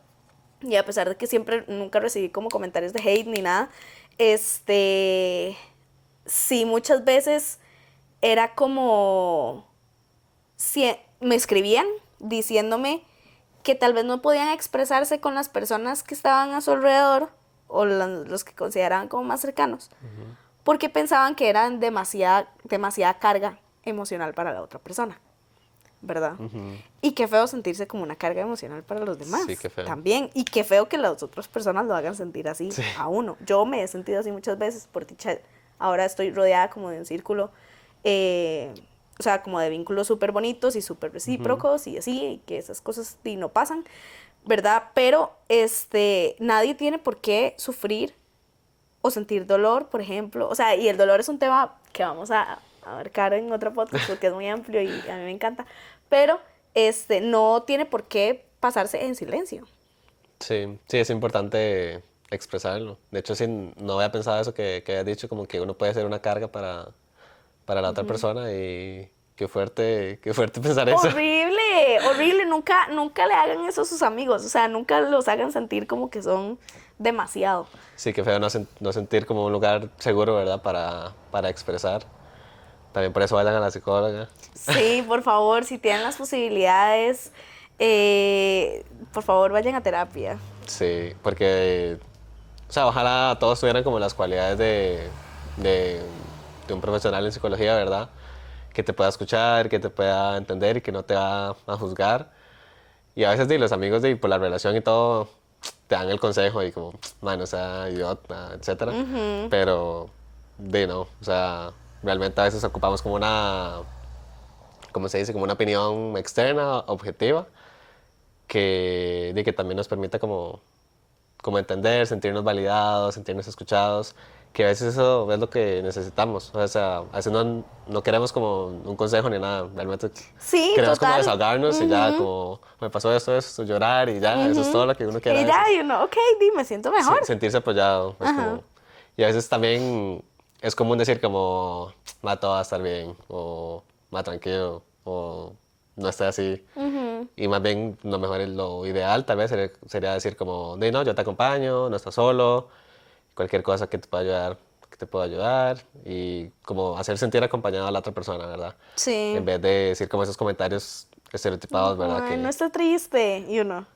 A: Y a pesar de que siempre nunca recibí como comentarios de hate ni nada, sí muchas veces era como, me escribían diciéndome que tal vez no podían expresarse con las personas que estaban a su alrededor o los que consideraban como más cercanos, porque pensaban que eran demasiada carga emocional para la otra persona, ¿verdad? Y qué feo sentirse como una carga emocional para los demás.
B: Sí, qué feo.
A: También, y qué feo que las otras personas lo hagan sentir así
B: Sí.
A: a uno. Yo me he sentido así muchas veces, por dicha, ahora estoy rodeada como de un círculo, o sea, como de vínculos súper bonitos y súper recíprocos y así, y que esas cosas no pasan, ¿verdad? Pero nadie tiene por qué sufrir o sentir dolor, por ejemplo. O sea, y el dolor es un tema que vamos a abarcar en otro podcast porque es muy amplio y a mí me encanta. Pero no tiene por qué pasarse en silencio.
B: Sí, sí, es importante expresarlo. De hecho, sí, no había pensado eso que habías dicho, como que uno puede ser una carga para la otra persona y qué fuerte pensar eso.
A: Horrible, horrible. Nunca le hagan eso a sus amigos. O sea, nunca los hagan sentir como que son demasiado.
B: Sí, qué feo no sentir como un lugar seguro, ¿verdad? Para expresar. También por eso vayan a la psicóloga.
A: Sí, por favor, si tienen las posibilidades, por favor vayan a terapia.
B: Sí, porque, o sea, ojalá todos tuvieran como las cualidades de, de un profesional en psicología, ¿verdad? Que te pueda escuchar, que te pueda entender y que no te va a juzgar. Y a veces los amigos por la relación y todo te dan el consejo y como, man, o sea, idiota, etcétera. Pero, no, o sea, realmente a veces ocupamos como ¿cómo se dice? Como una opinión externa, objetiva, que también nos permita como entender, sentirnos validados, sentirnos escuchados, que a veces eso es lo que necesitamos. O sea, a veces no queremos como un consejo ni nada, realmente
A: Sí,
B: queremos como
A: total.
B: desahogarnos y ya como me pasó esto, llorar y ya, eso es todo lo que uno quiere a
A: Y ya,
B: veces.
A: y uno, ok, me siento mejor.
B: Sentirse apoyado, es como, y a veces también es común decir como, va, todo va a estar bien, o va tranquilo, o no estoy así. Y más bien lo mejor, lo ideal tal vez sería decir como, no, yo te acompaño, no estás solo, cualquier cosa que te pueda ayudar, que te pueda ayudar, y como hacer sentir acompañado a la otra persona, ¿verdad?
A: Sí.
B: En vez de decir como esos comentarios estereotipados, ¿verdad?
A: Ay, no está triste. Y uno,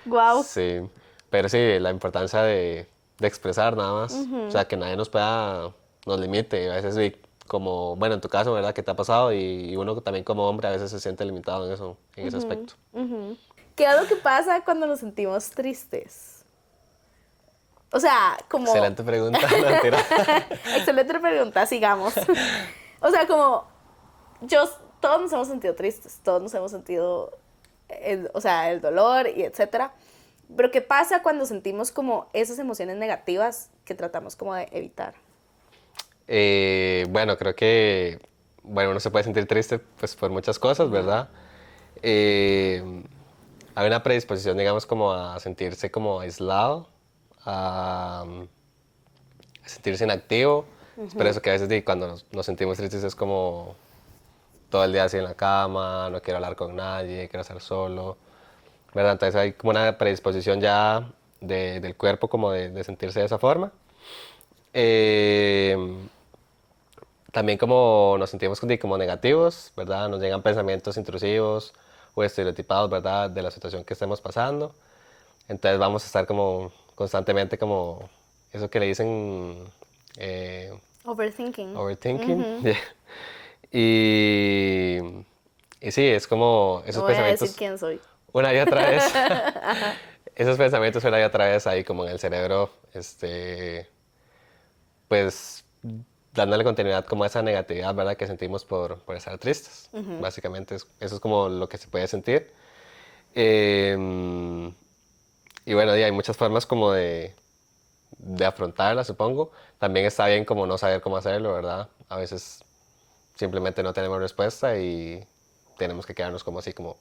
A: wow.
B: Sí, pero sí, la importancia de expresar nada más, o sea, que nadie nos limite, a veces sí, como, bueno, en tu caso, ¿verdad? ¿Qué te ha pasado? Y uno también como hombre a veces se siente limitado en eso, en ese aspecto.
A: ¿Qué es lo que pasa cuando nos sentimos tristes? O sea, como...
B: Excelente pregunta, no, mentira.
A: Excelente pregunta, sigamos. O sea, como todos nos hemos sentido tristes, todos nos hemos sentido, o sea, el dolor y etcétera. Pero ¿qué pasa cuando sentimos como esas emociones negativas que tratamos como de evitar?
B: Bueno, creo que, bueno, uno se puede sentir triste pues por muchas cosas, ¿verdad? Hay una predisposición, digamos, como a sentirse como aislado, a sentirse inactivo. Es por eso que a veces cuando nos sentimos tristes es como todo el día así en la cama, no quiero hablar con nadie, quiero estar solo, ¿verdad? Entonces hay como una predisposición ya del cuerpo como de sentirse de esa forma. Eh, También como nos sentimos como negativos, ¿verdad? Nos llegan pensamientos intrusivos o estereotipados, ¿verdad? De la situación que estemos pasando. Entonces vamos a estar como constantemente como eso que le dicen
A: Overthinking.
B: overthinking. Yeah. Y, y sí, es como
A: No
B: esos
A: voy a decir
B: pensamientos
A: quién soy.
B: una y otra vez. Esos pensamientos una y otra vez ahí como en el cerebro, pues dándole continuidad como a esa negatividad, ¿verdad? Que sentimos por estar tristes. Básicamente eso es como lo que se puede sentir. Eh, y bueno, hay muchas formas como de afrontarla, supongo. También está bien como no saber cómo hacerlo, ¿verdad? A veces simplemente no tenemos respuesta y tenemos que quedarnos como así, como,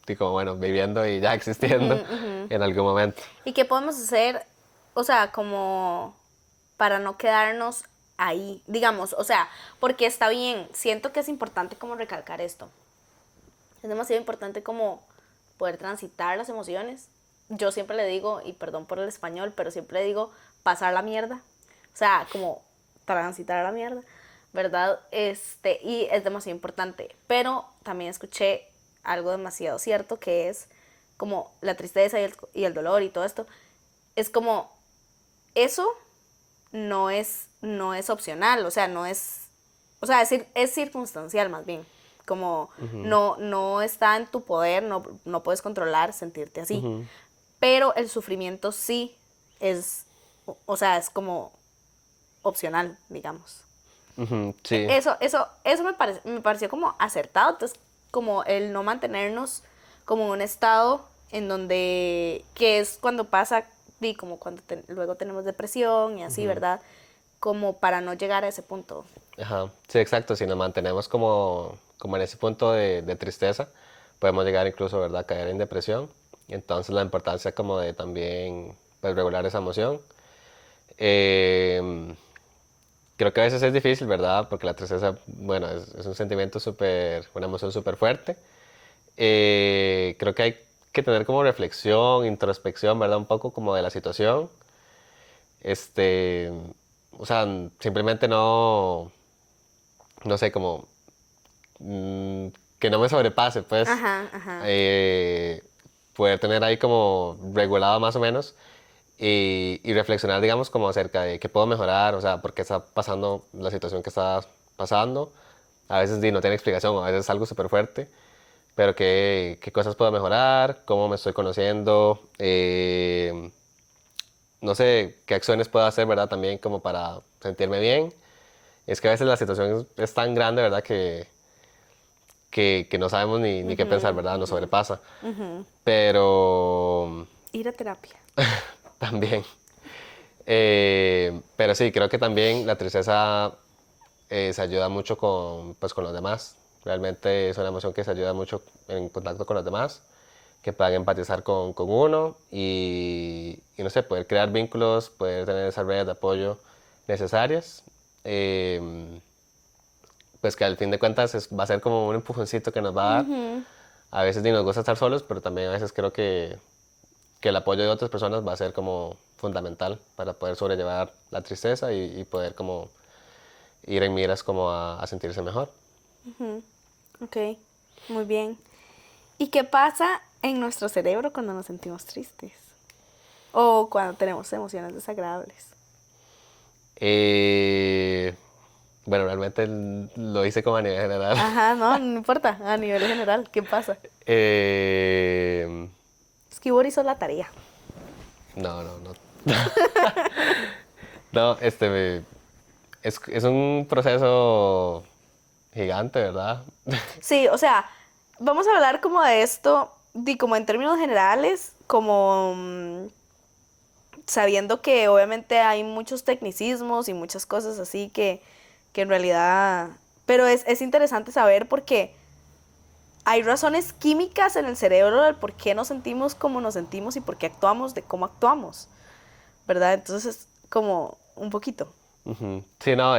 B: y como bueno, viviendo y ya existiendo en algún momento.
A: ¿Y qué podemos hacer, o sea, como para no quedarnos ahí? Digamos, o sea, porque está bien, siento que es importante como recalcar esto. Es demasiado importante como poder transitar las emociones. Yo siempre le digo, y perdón por el español, pero siempre le digo pasar la mierda. O sea, como transitar la mierda, ¿verdad? Y es demasiado importante. Pero también escuché algo demasiado cierto, que es como la tristeza y el dolor y todo esto. Es como, eso no es opcional, o sea, es circunstancial más bien. Como no está en tu poder, no puedes controlar sentirte así. Pero el sufrimiento sí es, o sea, es como opcional, digamos.
B: Sí.
A: Eso me pareció como acertado. Entonces, como el no mantenernos como en un estado en donde, que es cuando pasa, y como cuando luego tenemos depresión y así, ¿verdad? Como para no llegar a ese punto.
B: Ajá, sí, exacto. Si nos mantenemos como en ese punto de tristeza, podemos llegar incluso, ¿verdad?, a caer en depresión. Entonces la importancia como de también pues, regular esa emoción. Creo que a veces es difícil, ¿verdad? Porque la tristeza, bueno, es un sentimiento súper, una emoción súper fuerte. Creo que hay que tener como reflexión, introspección, ¿verdad? Un poco como de la situación. Este, o sea, simplemente no sé, como que no me sobrepase, pues.
A: Ajá, ajá.
B: Poder tener ahí como regulado más o menos y reflexionar, digamos, como acerca de qué puedo mejorar, o sea, por qué está pasando la situación que está pasando. A veces no tiene explicación, a veces es algo súper fuerte, pero qué cosas puedo mejorar, cómo me estoy conociendo, no sé, qué acciones puedo hacer, ¿verdad? También como para sentirme bien. Es que a veces la situación es tan grande, ¿verdad? Que no sabemos ni qué pensar, ¿verdad? Nos sobrepasa. Pero
A: Ir a terapia.
B: también. Pero sí, creo que también la tristeza se ayuda mucho pues, con los demás. Realmente es una emoción que se ayuda mucho en contacto con los demás, que puedan empatizar con uno y no sé, poder crear vínculos, poder tener esas redes de apoyo necesarias. Pues que al fin de cuentas va a ser como un empujoncito que nos va a dar. A veces ni nos gusta estar solos, pero también a veces creo que el apoyo de otras personas va a ser como fundamental para poder sobrellevar la tristeza y poder como ir en miras como a sentirse mejor.
A: Ok, muy bien. ¿Y qué pasa en nuestro cerebro cuando nos sentimos tristes? O cuando tenemos emociones desagradables.
B: Bueno, realmente lo hice como a nivel general.
A: Ajá, no importa, a nivel general, ¿qué pasa?
B: Eh,
A: Es que Ivor hizo la tarea.
B: no. No, es un proceso gigante, ¿verdad?
A: Sí, o sea, vamos a hablar como de esto, como en términos generales, como sabiendo que obviamente hay muchos tecnicismos y muchas cosas así que en realidad... Pero es interesante saber porque hay razones químicas en el cerebro del por qué nos sentimos como nos sentimos y por qué actuamos de cómo actuamos, ¿verdad? Entonces, como un poquito.
B: Sí, no,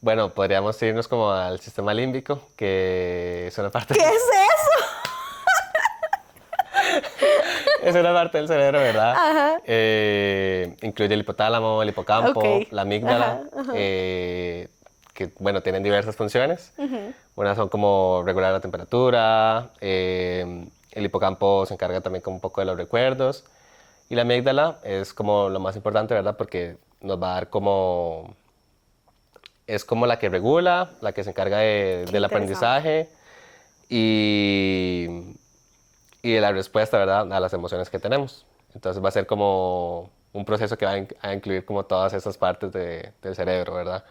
B: bueno, podríamos irnos como al sistema límbico, que es una parte,
A: ¿Qué es eso?
B: es una parte del cerebro, ¿verdad?
A: Ajá.
B: Incluye el hipotálamo, el hipocampo,
A: Ok.
B: la amígdala,
A: Ajá, ajá.
B: que, bueno, tienen diversas funciones. Unas son como regular la temperatura, el hipocampo se encarga también como un poco de los recuerdos, y la amígdala es como lo más importante, ¿verdad? Porque nos va a dar como es como la que regula, la que se encarga
A: Qué
B: del
A: interesante.
B: aprendizaje y, y de la respuesta, ¿verdad?, a las emociones que tenemos. Entonces va a ser como un proceso que va a incluir como todas esas partes del cerebro, ¿verdad?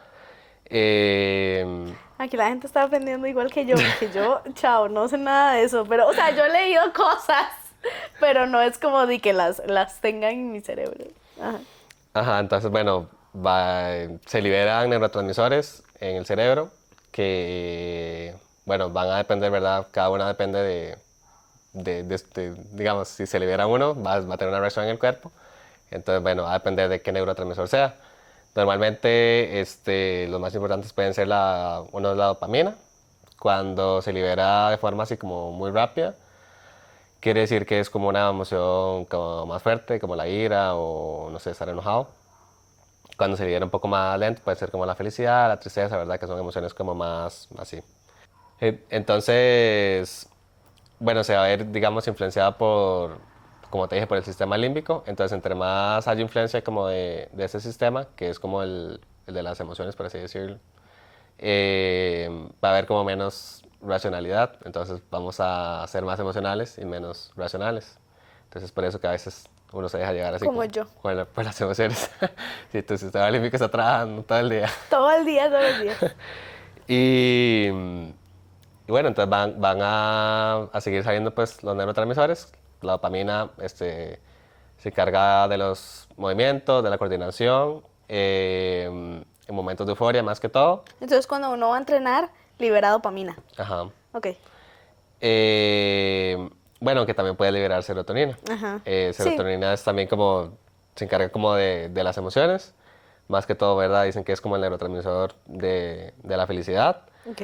B: Eh,
A: Aquí la gente está aprendiendo igual que yo, porque yo, chao, no sé nada de eso, pero, o sea, yo he leído cosas, pero no es como de que las tenga en mi cerebro. Ajá.
B: ajá, entonces, bueno, se liberan neurotransmisores en el cerebro que, bueno, van a depender, ¿verdad? Cada una depende digamos, si se libera uno, va a tener una reacción en el cuerpo. Entonces, bueno, va a depender de qué neurotransmisor sea. Normalmente, los más importantes pueden ser uno es la dopamina. Cuando se libera de forma así como muy rápida, quiere decir que es como una emoción como más fuerte, como la ira o, no sé, estar enojado. Cuando se libera un poco más lento, puede ser como la felicidad, la tristeza, ¿verdad? Que son emociones como más así. Entonces, bueno, se va a ver, digamos, influenciada por, como te dije, por el sistema límbico. Entonces, entre más haya influencia como de ese sistema, que es como el de las emociones, por así decirlo, va a haber como menos racionalidad. Entonces, vamos a ser más emocionales y menos racionales. Entonces, por eso que a veces uno se deja llegar así
A: Como
B: como
A: yo.
B: por las emociones. Si tu sistema límbico está trabajando todo el día.
A: Todo el día, todos los días.
B: Y, y bueno, entonces van a seguir saliendo pues los neurotransmisores. La dopamina se encarga de los movimientos, de la coordinación, en momentos de euforia más que todo.
A: Entonces, cuando uno va a entrenar, libera dopamina.
B: Ajá.
A: Ok.
B: Bueno, que también puede liberar serotonina.
A: Ajá. Sí.
B: Serotonina es también como, se encarga como de las emociones, más que todo, ¿verdad? Dicen que es como el neurotransmisor de la felicidad.
A: Ok.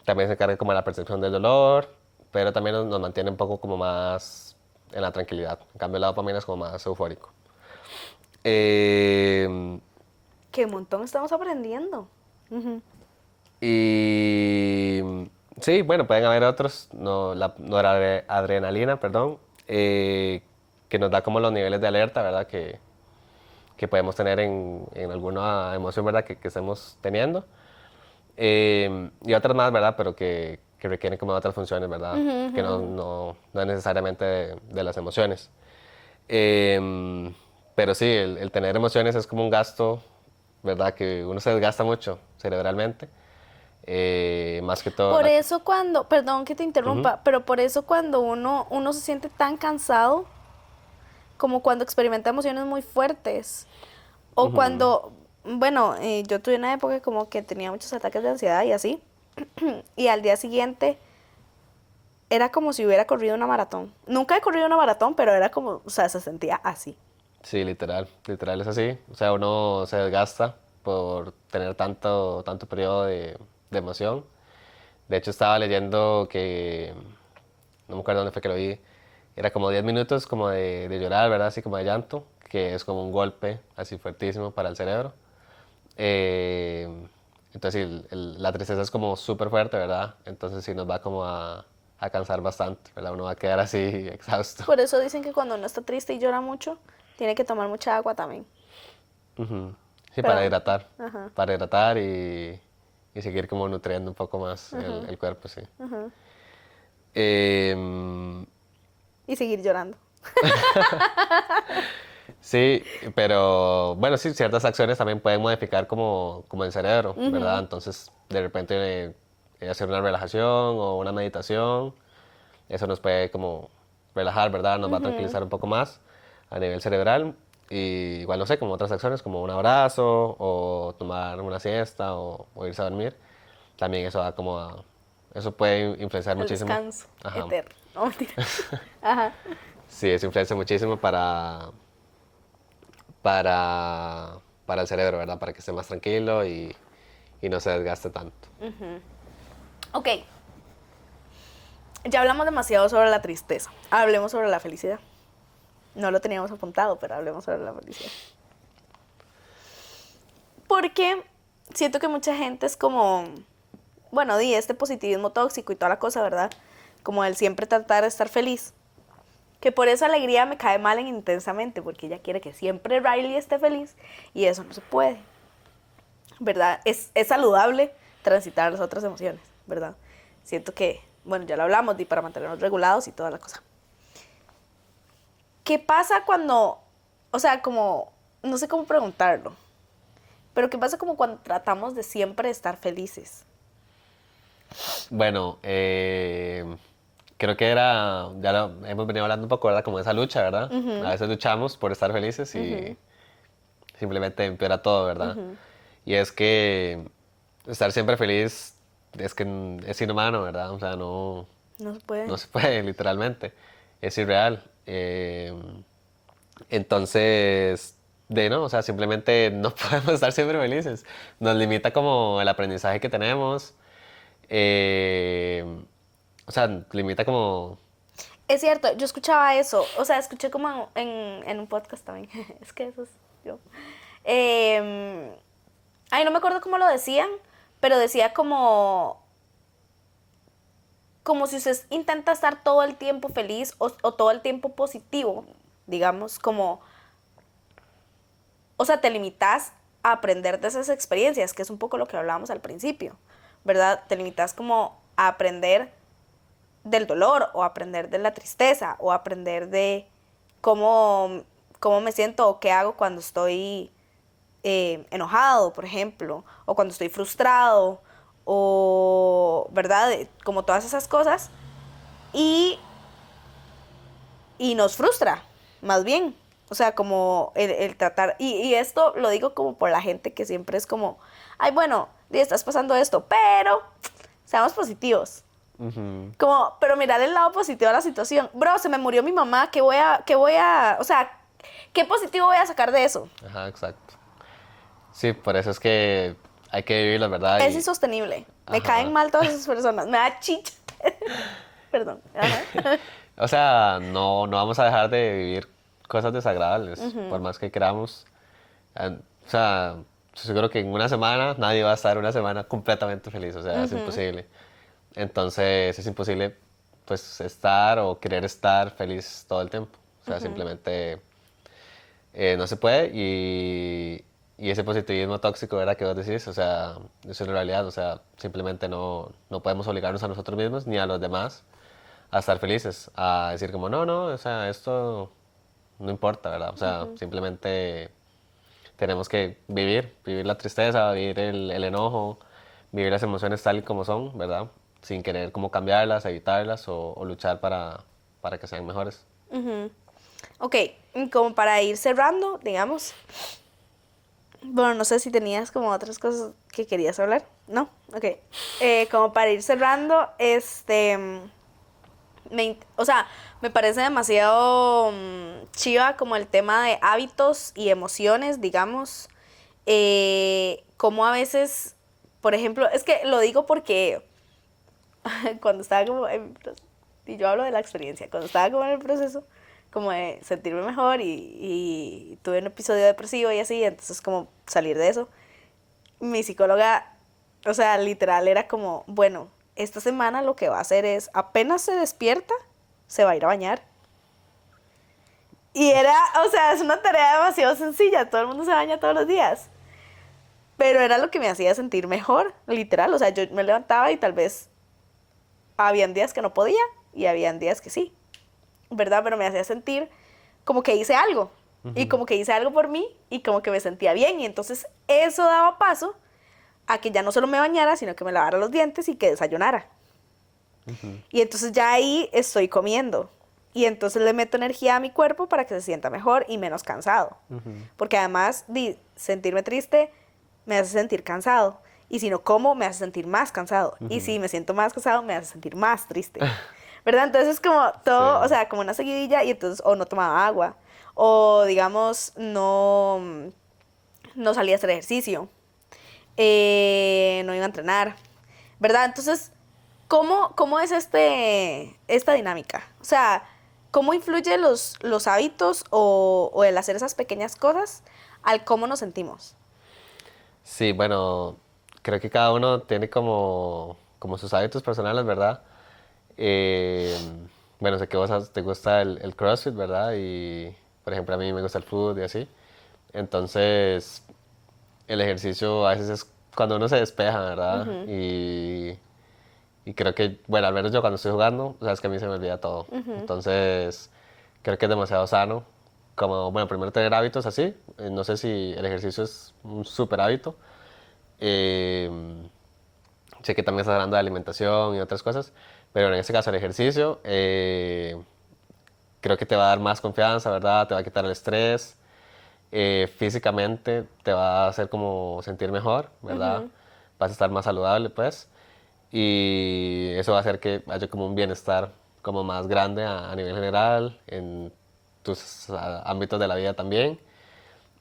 B: También se encarga como de la percepción del dolor, pero también nos mantiene un poco como más en la tranquilidad. En cambio, la dopamina es como más eufórico. Eh,
A: Qué montón estamos aprendiendo. Ujú.
B: y sí, bueno, pueden haber otros, no, la noradrenalina, perdón, que nos da como los niveles de alerta, ¿verdad? Que podemos tener en alguna emoción, ¿verdad? Que estemos teniendo. Y otras más, ¿verdad? Pero que requieren como otras funciones, ¿verdad? Que no es necesariamente de las emociones. Pero sí, el tener emociones es como un gasto, ¿verdad? Que uno se desgasta mucho cerebralmente. Más que todo...
A: Por eso cuando, perdón que te interrumpa, pero por eso cuando uno se siente tan cansado, como cuando experimenta emociones muy fuertes, o cuando, bueno, yo tuve una época como que tenía muchos ataques de ansiedad y así, y al día siguiente era como si hubiera corrido una maratón. Nunca he corrido una maratón, pero era como, o sea, se sentía así.
B: Sí, literal es así. O sea, uno se desgasta por tener tanto periodo de emoción. De hecho, estaba leyendo que, no me acuerdo dónde fue que lo vi, era como 10 minutos como de llorar, ¿verdad? Así como de llanto, que es como un golpe así fuertísimo para el cerebro. Eh, entonces, sí, la tristeza es como súper fuerte, ¿verdad? Entonces, sí nos va como a cansar bastante, ¿verdad? Uno va a quedar así exhausto.
A: Por eso dicen que cuando uno está triste y llora mucho, tiene que tomar mucha agua también.
B: Ujú. Sí,
A: Pero, ajá,
B: para hidratar y seguir como nutriendo un poco más el cuerpo, sí. Em,
A: y seguir llorando.
B: sí, pero bueno, sí, ciertas acciones también pueden modificar como el cerebro, ¿verdad? Entonces, de repente hacer una relajación o una meditación, eso nos puede como relajar, ¿verdad? Nos va a tranquilizar un poco más a nivel cerebral. Y igual, no sé, como otras acciones, como un abrazo o tomar una siesta o irse a dormir, también eso va como a... Eso puede influenciar
A: El
B: muchísimo.
A: descanso
B: Ajá.
A: eterno. No, mentira. Ajá.
B: Sí, eso influencia muchísimo para el cerebro, ¿verdad? Para que esté más tranquilo y no se desgaste tanto.
A: Ok. Ya hablamos demasiado sobre la tristeza. Hablemos sobre la felicidad. No lo teníamos apuntado, pero hablemos sobre la felicidad. Porque siento que mucha gente es como, bueno, di este positivismo tóxico y toda la cosa, ¿verdad? Como el siempre tratar de estar feliz. Que por esa alegría me cae mal en intensamente, porque ella quiere que siempre Riley esté feliz y eso no se puede, ¿verdad? Es saludable transitar las otras emociones, ¿verdad? Siento que, bueno, ya lo hablamos, di para mantenernos regulados y toda la cosa. ¿Qué pasa cuando, o sea, como, no sé cómo preguntarlo, pero qué pasa como cuando tratamos de siempre estar felices?
B: Bueno, creo que ya lo hemos venido hablando un poco, ¿verdad? Como esa lucha, ¿verdad? A veces luchamos por estar felices y simplemente empeora todo, ¿verdad? Y es que estar siempre feliz es que es inhumano, ¿verdad? O sea,
A: No se puede.
B: no se puede, literalmente. Es irreal. Entonces, no, o sea, simplemente no podemos estar siempre felices. Nos limita como el aprendizaje que tenemos. eh, o sea, limita como...
A: Es cierto, yo escuchaba eso, o sea, escuché como en un podcast también, es que eso es yo. Ay, no me acuerdo cómo lo decían, pero decía como si usted intenta estar todo el tiempo feliz o todo el tiempo positivo, digamos, como, o sea, te limitas a aprender de esas experiencias, que es un poco lo que hablábamos al principio, ¿verdad? Te limitas como a aprender del dolor o aprender de la tristeza o aprender de cómo me siento o qué hago cuando estoy enojado, por ejemplo, o cuando estoy frustrado, o, ¿verdad? Como todas esas cosas. Y, y nos frustra, más bien. O sea, como el tratar, y esto lo digo como por la gente que siempre es como, ay, bueno, estás pasando esto, pero seamos positivos. Como, pero mirar el lado positivo de la situación. Bro, se me murió mi mamá, o sea, ¿qué positivo voy a sacar de eso?
B: Ajá, exacto. Sí, por eso es que hay que vivir la verdad.
A: Es insostenible. Me caen mal todas esas personas. Me da chicha. Perdón. Ajá.
B: O sea, no vamos a dejar de vivir cosas desagradables, por más que queramos. O sea, seguro que en una semana nadie va a estar una semana completamente feliz, o sea, es imposible. Entonces es imposible pues estar o querer estar feliz todo el tiempo. O sea, simplemente no se puede y ese positivismo tóxico, ¿verdad? Que vos decís, o sea, eso es la realidad, o sea, simplemente no podemos obligarnos a nosotros mismos ni a los demás a estar felices, a decir como, no, o sea, esto no importa, ¿verdad? O sea, simplemente tenemos que vivir la tristeza, vivir el enojo, vivir las emociones tal y como son, ¿verdad? Sin querer como cambiarlas, evitarlas o luchar para que sean mejores.
A: Ok, como para ir cerrando, digamos. Bueno, no sé si tenías como otras cosas que querías hablar. ¿No? Ok. Como para ir cerrando, o sea, me parece demasiado chiva como el tema de hábitos y emociones, digamos. Como a veces, por ejemplo, es que lo digo porque cuando estaba como en mi proceso, y yo hablo de la experiencia, cuando estaba como en el proceso, como de sentirme mejor y tuve un episodio depresivo y así, entonces como salir de eso, mi psicóloga, o sea, literal era como, bueno, esta semana lo que va a hacer es, apenas se despierta, se va a ir a bañar. Y era, o sea, es una tarea demasiado sencilla, todo el mundo se baña todos los días. Pero era lo que me hacía sentir mejor, literal, o sea, yo me levantaba y tal vez habían días que no podía y habían días que sí, ¿verdad? Pero me hacía sentir como que hice algo. Y como que hice algo por mí y como que me sentía bien. Y entonces eso daba paso a que ya no solo me bañara, sino que me lavara los dientes y que desayunara. Y entonces ya ahí estoy comiendo. Y entonces le meto energía a mi cuerpo para que se sienta mejor y menos cansado. Porque además sentirme triste me hace sentir cansado. Y si no como, me hace sentir más cansado. Y si me siento más cansado, me hace sentir más triste. ¿Verdad? Entonces es como todo,
B: Sí.
A: o sea, como una seguidilla y entonces o no tomaba agua o digamos no salía a hacer ejercicio, no iba a entrenar, ¿verdad? Entonces, ¿cómo es esta dinámica? O sea, ¿cómo influye los hábitos o el hacer esas pequeñas cosas al cómo nos sentimos?
B: Sí, bueno, creo que cada uno tiene como sus hábitos personales, ¿verdad? Eh, bueno, sé que te gusta el CrossFit, ¿verdad? Y, por ejemplo, a mí me gusta el fútbol y así. Entonces, el ejercicio a veces es cuando uno se despeja, ¿verdad? Y creo que, bueno, al menos yo cuando estoy jugando, sabes que a mí se me olvida todo. Entonces, creo que es demasiado sano. Como, bueno, primero tener hábitos así. No sé si el ejercicio es un súper hábito. Eh, Sé que también estás hablando de alimentación y otras cosas, pero en este caso el ejercicio creo que te va a dar más confianza, ¿verdad? Te va a quitar el estrés, físicamente te va a hacer como sentir mejor, ¿verdad? Vas a estar más saludable, pues, y eso va a hacer que haya como un bienestar como más grande a nivel general, en tus ámbitos de la vida también.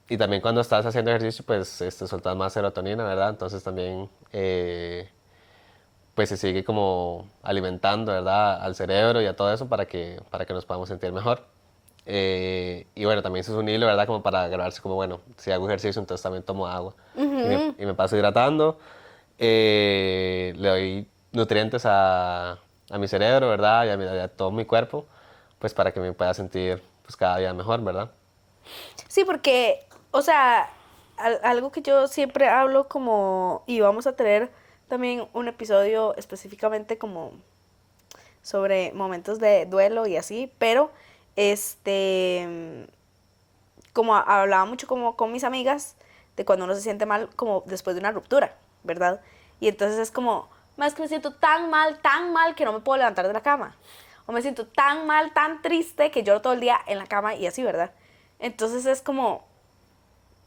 B: Y también cuando estás haciendo ejercicio, pues soltas más serotonina, ¿verdad? Entonces también pues se sigue como alimentando, ¿verdad? Al cerebro y a todo eso para que nos podamos sentir mejor. Y bueno, también eso es un hilo, ¿verdad? Como para grabarse como, bueno, si hago ejercicio, entonces también tomo agua. Y me paso hidratando. le doy nutrientes a mi cerebro, ¿verdad? A todo mi cuerpo, pues para que me pueda sentir pues cada día mejor, ¿verdad?
A: Sí, porque, o sea, algo que yo siempre hablo como, y vamos a tener también un episodio específicamente como sobre momentos de duelo y así, pero como hablaba mucho como con mis amigas de cuando uno se siente mal como después de una ruptura, ¿verdad? Y entonces es como, más que me siento tan mal que no me puedo levantar de la cama. O me siento tan mal, tan triste que lloro todo el día en la cama y así, ¿verdad? Entonces es como,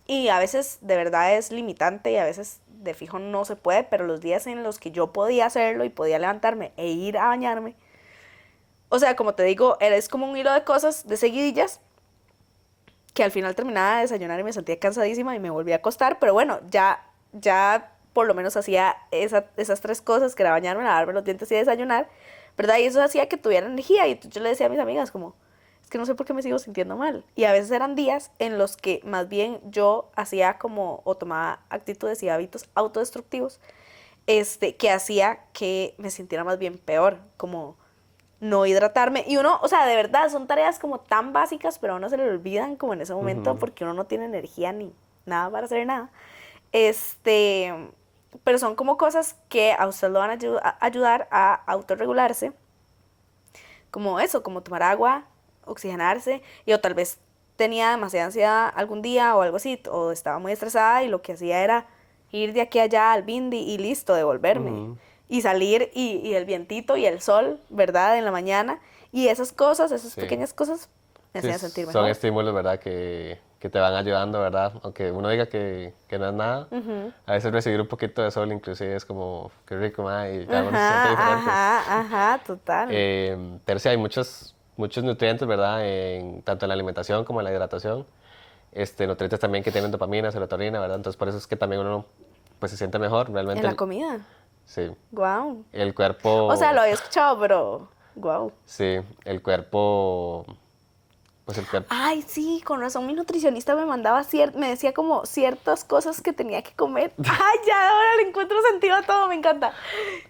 A: y a veces de verdad es limitante y a veces de fijo no se puede, pero los días en los que yo podía hacerlo y podía levantarme e ir a bañarme, o sea, como te digo, es como un hilo de cosas, de seguidillas, que al final terminaba de desayunar y me sentía cansadísima y me volví a acostar, pero bueno, ya por lo menos hacía esas tres cosas, que era bañarme, lavarme los dientes y desayunar, ¿verdad? Y eso hacía que tuviera energía y entonces yo le decía a mis amigas como, es que no sé por qué me sigo sintiendo mal. Y a veces eran días en los que más bien yo hacía como, o tomaba actitudes y hábitos autodestructivos, que hacía que me sintiera más bien peor, como no hidratarme. Y uno, o sea, de verdad, son tareas como tan básicas, pero a uno se le olvidan como en ese momento
B: Ujú.
A: porque uno no tiene energía ni nada para hacer nada. Este, pero son como cosas que a usted lo van a ayudar a autorregularse, como eso, como tomar agua, oxigenarse, y o tal vez tenía demasiada ansiedad algún día o algo así, o estaba muy estresada y lo que hacía era ir de aquí a allá al bindi y listo, devolverme.
B: Ujú.
A: Y salir y el vientito y el sol, ¿verdad? En la mañana. Y esas cosas, esas
B: Sí.
A: pequeñas cosas, me
B: Sí,
A: hacían sentir
B: son
A: mejor.
B: estímulos, ¿verdad? Que te van ayudando, ¿verdad? Aunque uno diga que no es nada, a veces recibir un poquito de sol inclusive es como, qué rico, ma, y cada uno se siente diferente.
A: Ajá, total.
B: Pero sí, hay muchos nutrientes, ¿verdad? Tanto en la alimentación como en la hidratación. Nutrientes también que tienen dopamina, serotonina, ¿verdad? Entonces por eso es que también uno pues se siente mejor.
A: En
B: Realmente,
A: la comida.
B: sí,
A: Wow.
B: el
A: O sea,
B: cuerpo,
A: lo había escuchado, pero wow.
B: sí, el cuerpo, pues el cuerpo,
A: Ay, sí, con razón mi nutricionista me mandaba me decía como ciertas cosas que tenía que comer. Ay, ya ahora le encuentro sentido a todo, me encanta.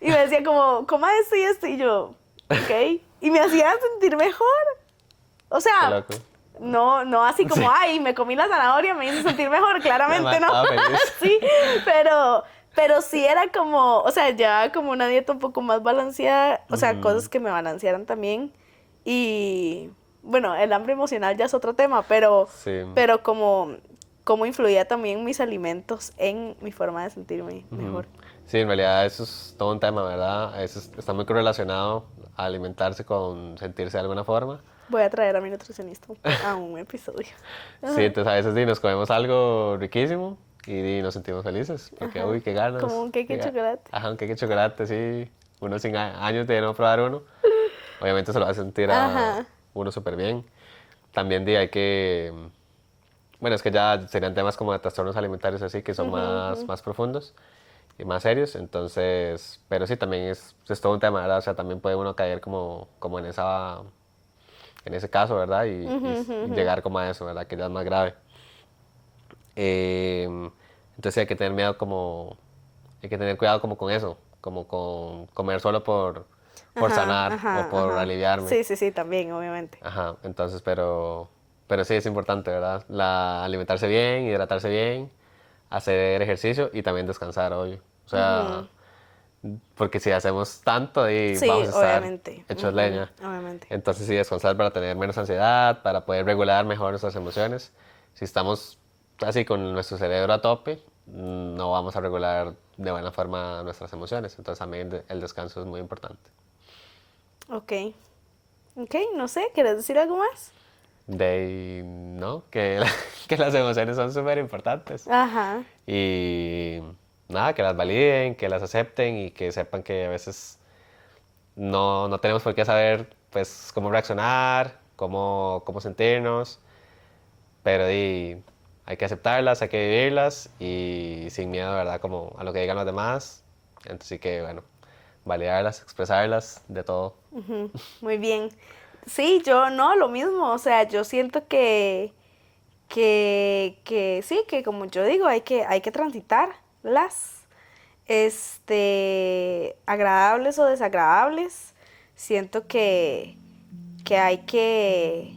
A: Y me decía como, coma esto, y yo, ok. Y me hacía sentir mejor. O
B: qué
A: sea,
B: loco.
A: no así
B: Sí,
A: como, ay, me comí la zanahoria, me hizo sentir mejor,
B: nada más
A: claramente, ¿no?
B: estaba feliz.
A: Sí, pero sí era como, o sea, ya como una dieta un poco más balanceada, o sea, cosas
B: Ujú.
A: que me balancearan también. Y bueno, el hambre emocional ya es otro tema,
B: Sí.
A: pero como influía también mis alimentos en mi forma de sentirme
B: Ujú.
A: mejor.
B: Sí, en realidad eso es todo un tema, ¿verdad? Está muy correlacionado a alimentarse con sentirse de alguna forma.
A: Voy a traer a mi nutricionista a un episodio.
B: Sí,
A: Ajá,
B: entonces a veces nos comemos algo riquísimo y nos sentimos felices, porque
A: ajá.
B: uy, qué
A: Como
B: ganas.
A: un cake de chocolate.
B: Ajá, un cake de chocolate, sí. Uno sin años de no probar uno, obviamente se lo va a sentir a
A: Ajá,
B: uno súper bien. También hay que, bueno, es que ya serían temas como de trastornos alimentarios así, que son
A: ujú,
B: más profundos y más serios, entonces, pero sí, también es todo un tema, ¿verdad? O sea, también puede uno caer como en ese caso, ¿verdad?
A: ujú, ujú,
B: Y
A: ujú.
B: llegar como a eso, ¿verdad? Que ya es más grave. Eh, entonces hay que tener miedo hay que tener cuidado como con eso, como con comer solo por
A: Ajá,
B: sanar o
A: ajá,
B: por
A: ajá.
B: aliviarme.
A: Sí, sí, sí, también, obviamente.
B: Ajá, entonces, pero sí es importante, ¿verdad? Alimentarse bien, hidratarse bien, hacer ejercicio y también descansar, obvio. O
A: Ujú.
B: sea, porque si hacemos tanto y
A: Sí,
B: vamos a estar
A: obviamente.
B: hechos
A: Ujú,
B: leña.
A: obviamente.
B: Entonces sí, descansar para tener menos ansiedad, para poder regular mejor nuestras emociones. Si estamos así con nuestro cerebro a tope, no vamos a regular de buena forma nuestras emociones. Entonces también el descanso es muy importante.
A: Ok. Ok, no sé, ¿quieres decir algo más?
B: ¿No? Que las emociones son súper importantes.
A: Ajá.
B: Y nada, que las validen, que las acepten y que sepan que a veces no tenemos por qué saber pues cómo reaccionar, cómo sentirnos, pero hay que aceptarlas, hay que vivirlas y sin miedo, ¿verdad? Como a lo que digan los demás. Entonces sí que, bueno, validarlas, expresarlas, de todo.
A: Ujú, muy bien. Sí, yo no, lo mismo. O sea, yo siento que sí, que como yo digo, hay que transitarlas. agradables o desagradables. Siento que hay que,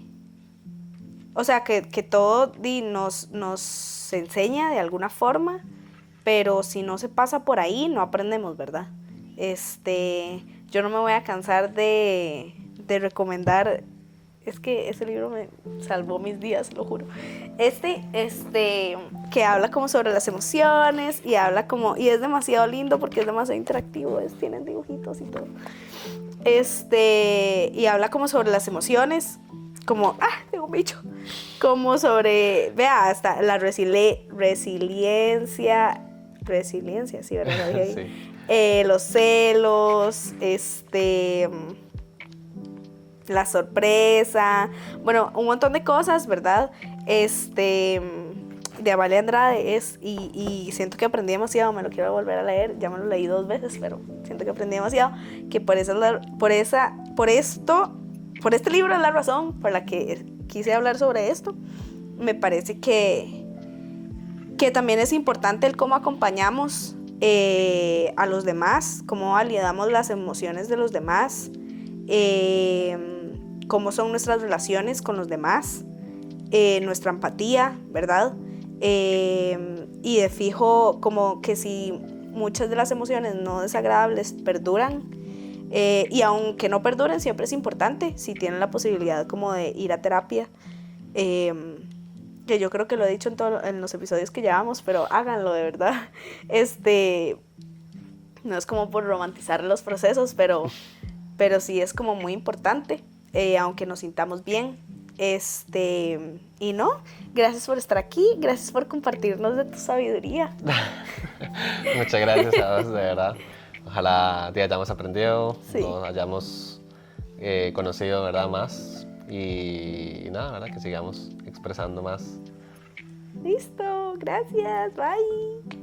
A: o sea, que todo nos enseña de alguna forma, pero si no se pasa por ahí, no aprendemos, ¿verdad? Yo no me voy a cansar de recomendar, es que ese libro me salvó mis días, lo juro. Que habla como sobre las emociones y habla como, y es demasiado lindo porque es demasiado interactivo, tienen dibujitos y todo. Y habla como sobre las emociones, como, tengo un bicho, como sobre, vea, hasta la resiliencia, sí, ¿verdad?
B: Sí.
A: Los celos, la sorpresa, bueno, un montón de cosas, ¿verdad? De Amalia Andrade y siento que aprendí demasiado, me lo quiero volver a leer, ya me lo leí 2 veces, pero siento que aprendí demasiado, que por este libro es la razón por la que quise hablar sobre esto. Me parece que también es importante el cómo acompañamos a los demás, cómo validamos las emociones de los demás, cómo son nuestras relaciones con los demás, nuestra empatía, ¿verdad? Y de fijo, como que si muchas de las emociones no desagradables perduran, y aunque no perduren, siempre es importante, si tienen la posibilidad como de ir a terapia, que yo creo que lo he dicho en los episodios que llevamos, pero háganlo de verdad. No es como por romantizar los procesos, pero sí es como muy importante, aunque nos sintamos bien. Y no, gracias por estar aquí, gracias por compartirnos de tu sabiduría.
B: Muchas gracias a vos, de verdad. Ojalá te hayamos aprendido,
A: Sí.
B: nos hayamos conocido, ¿verdad? Más. Y nada, ¿verdad? Que sigamos expresando más.
A: Listo, gracias, bye.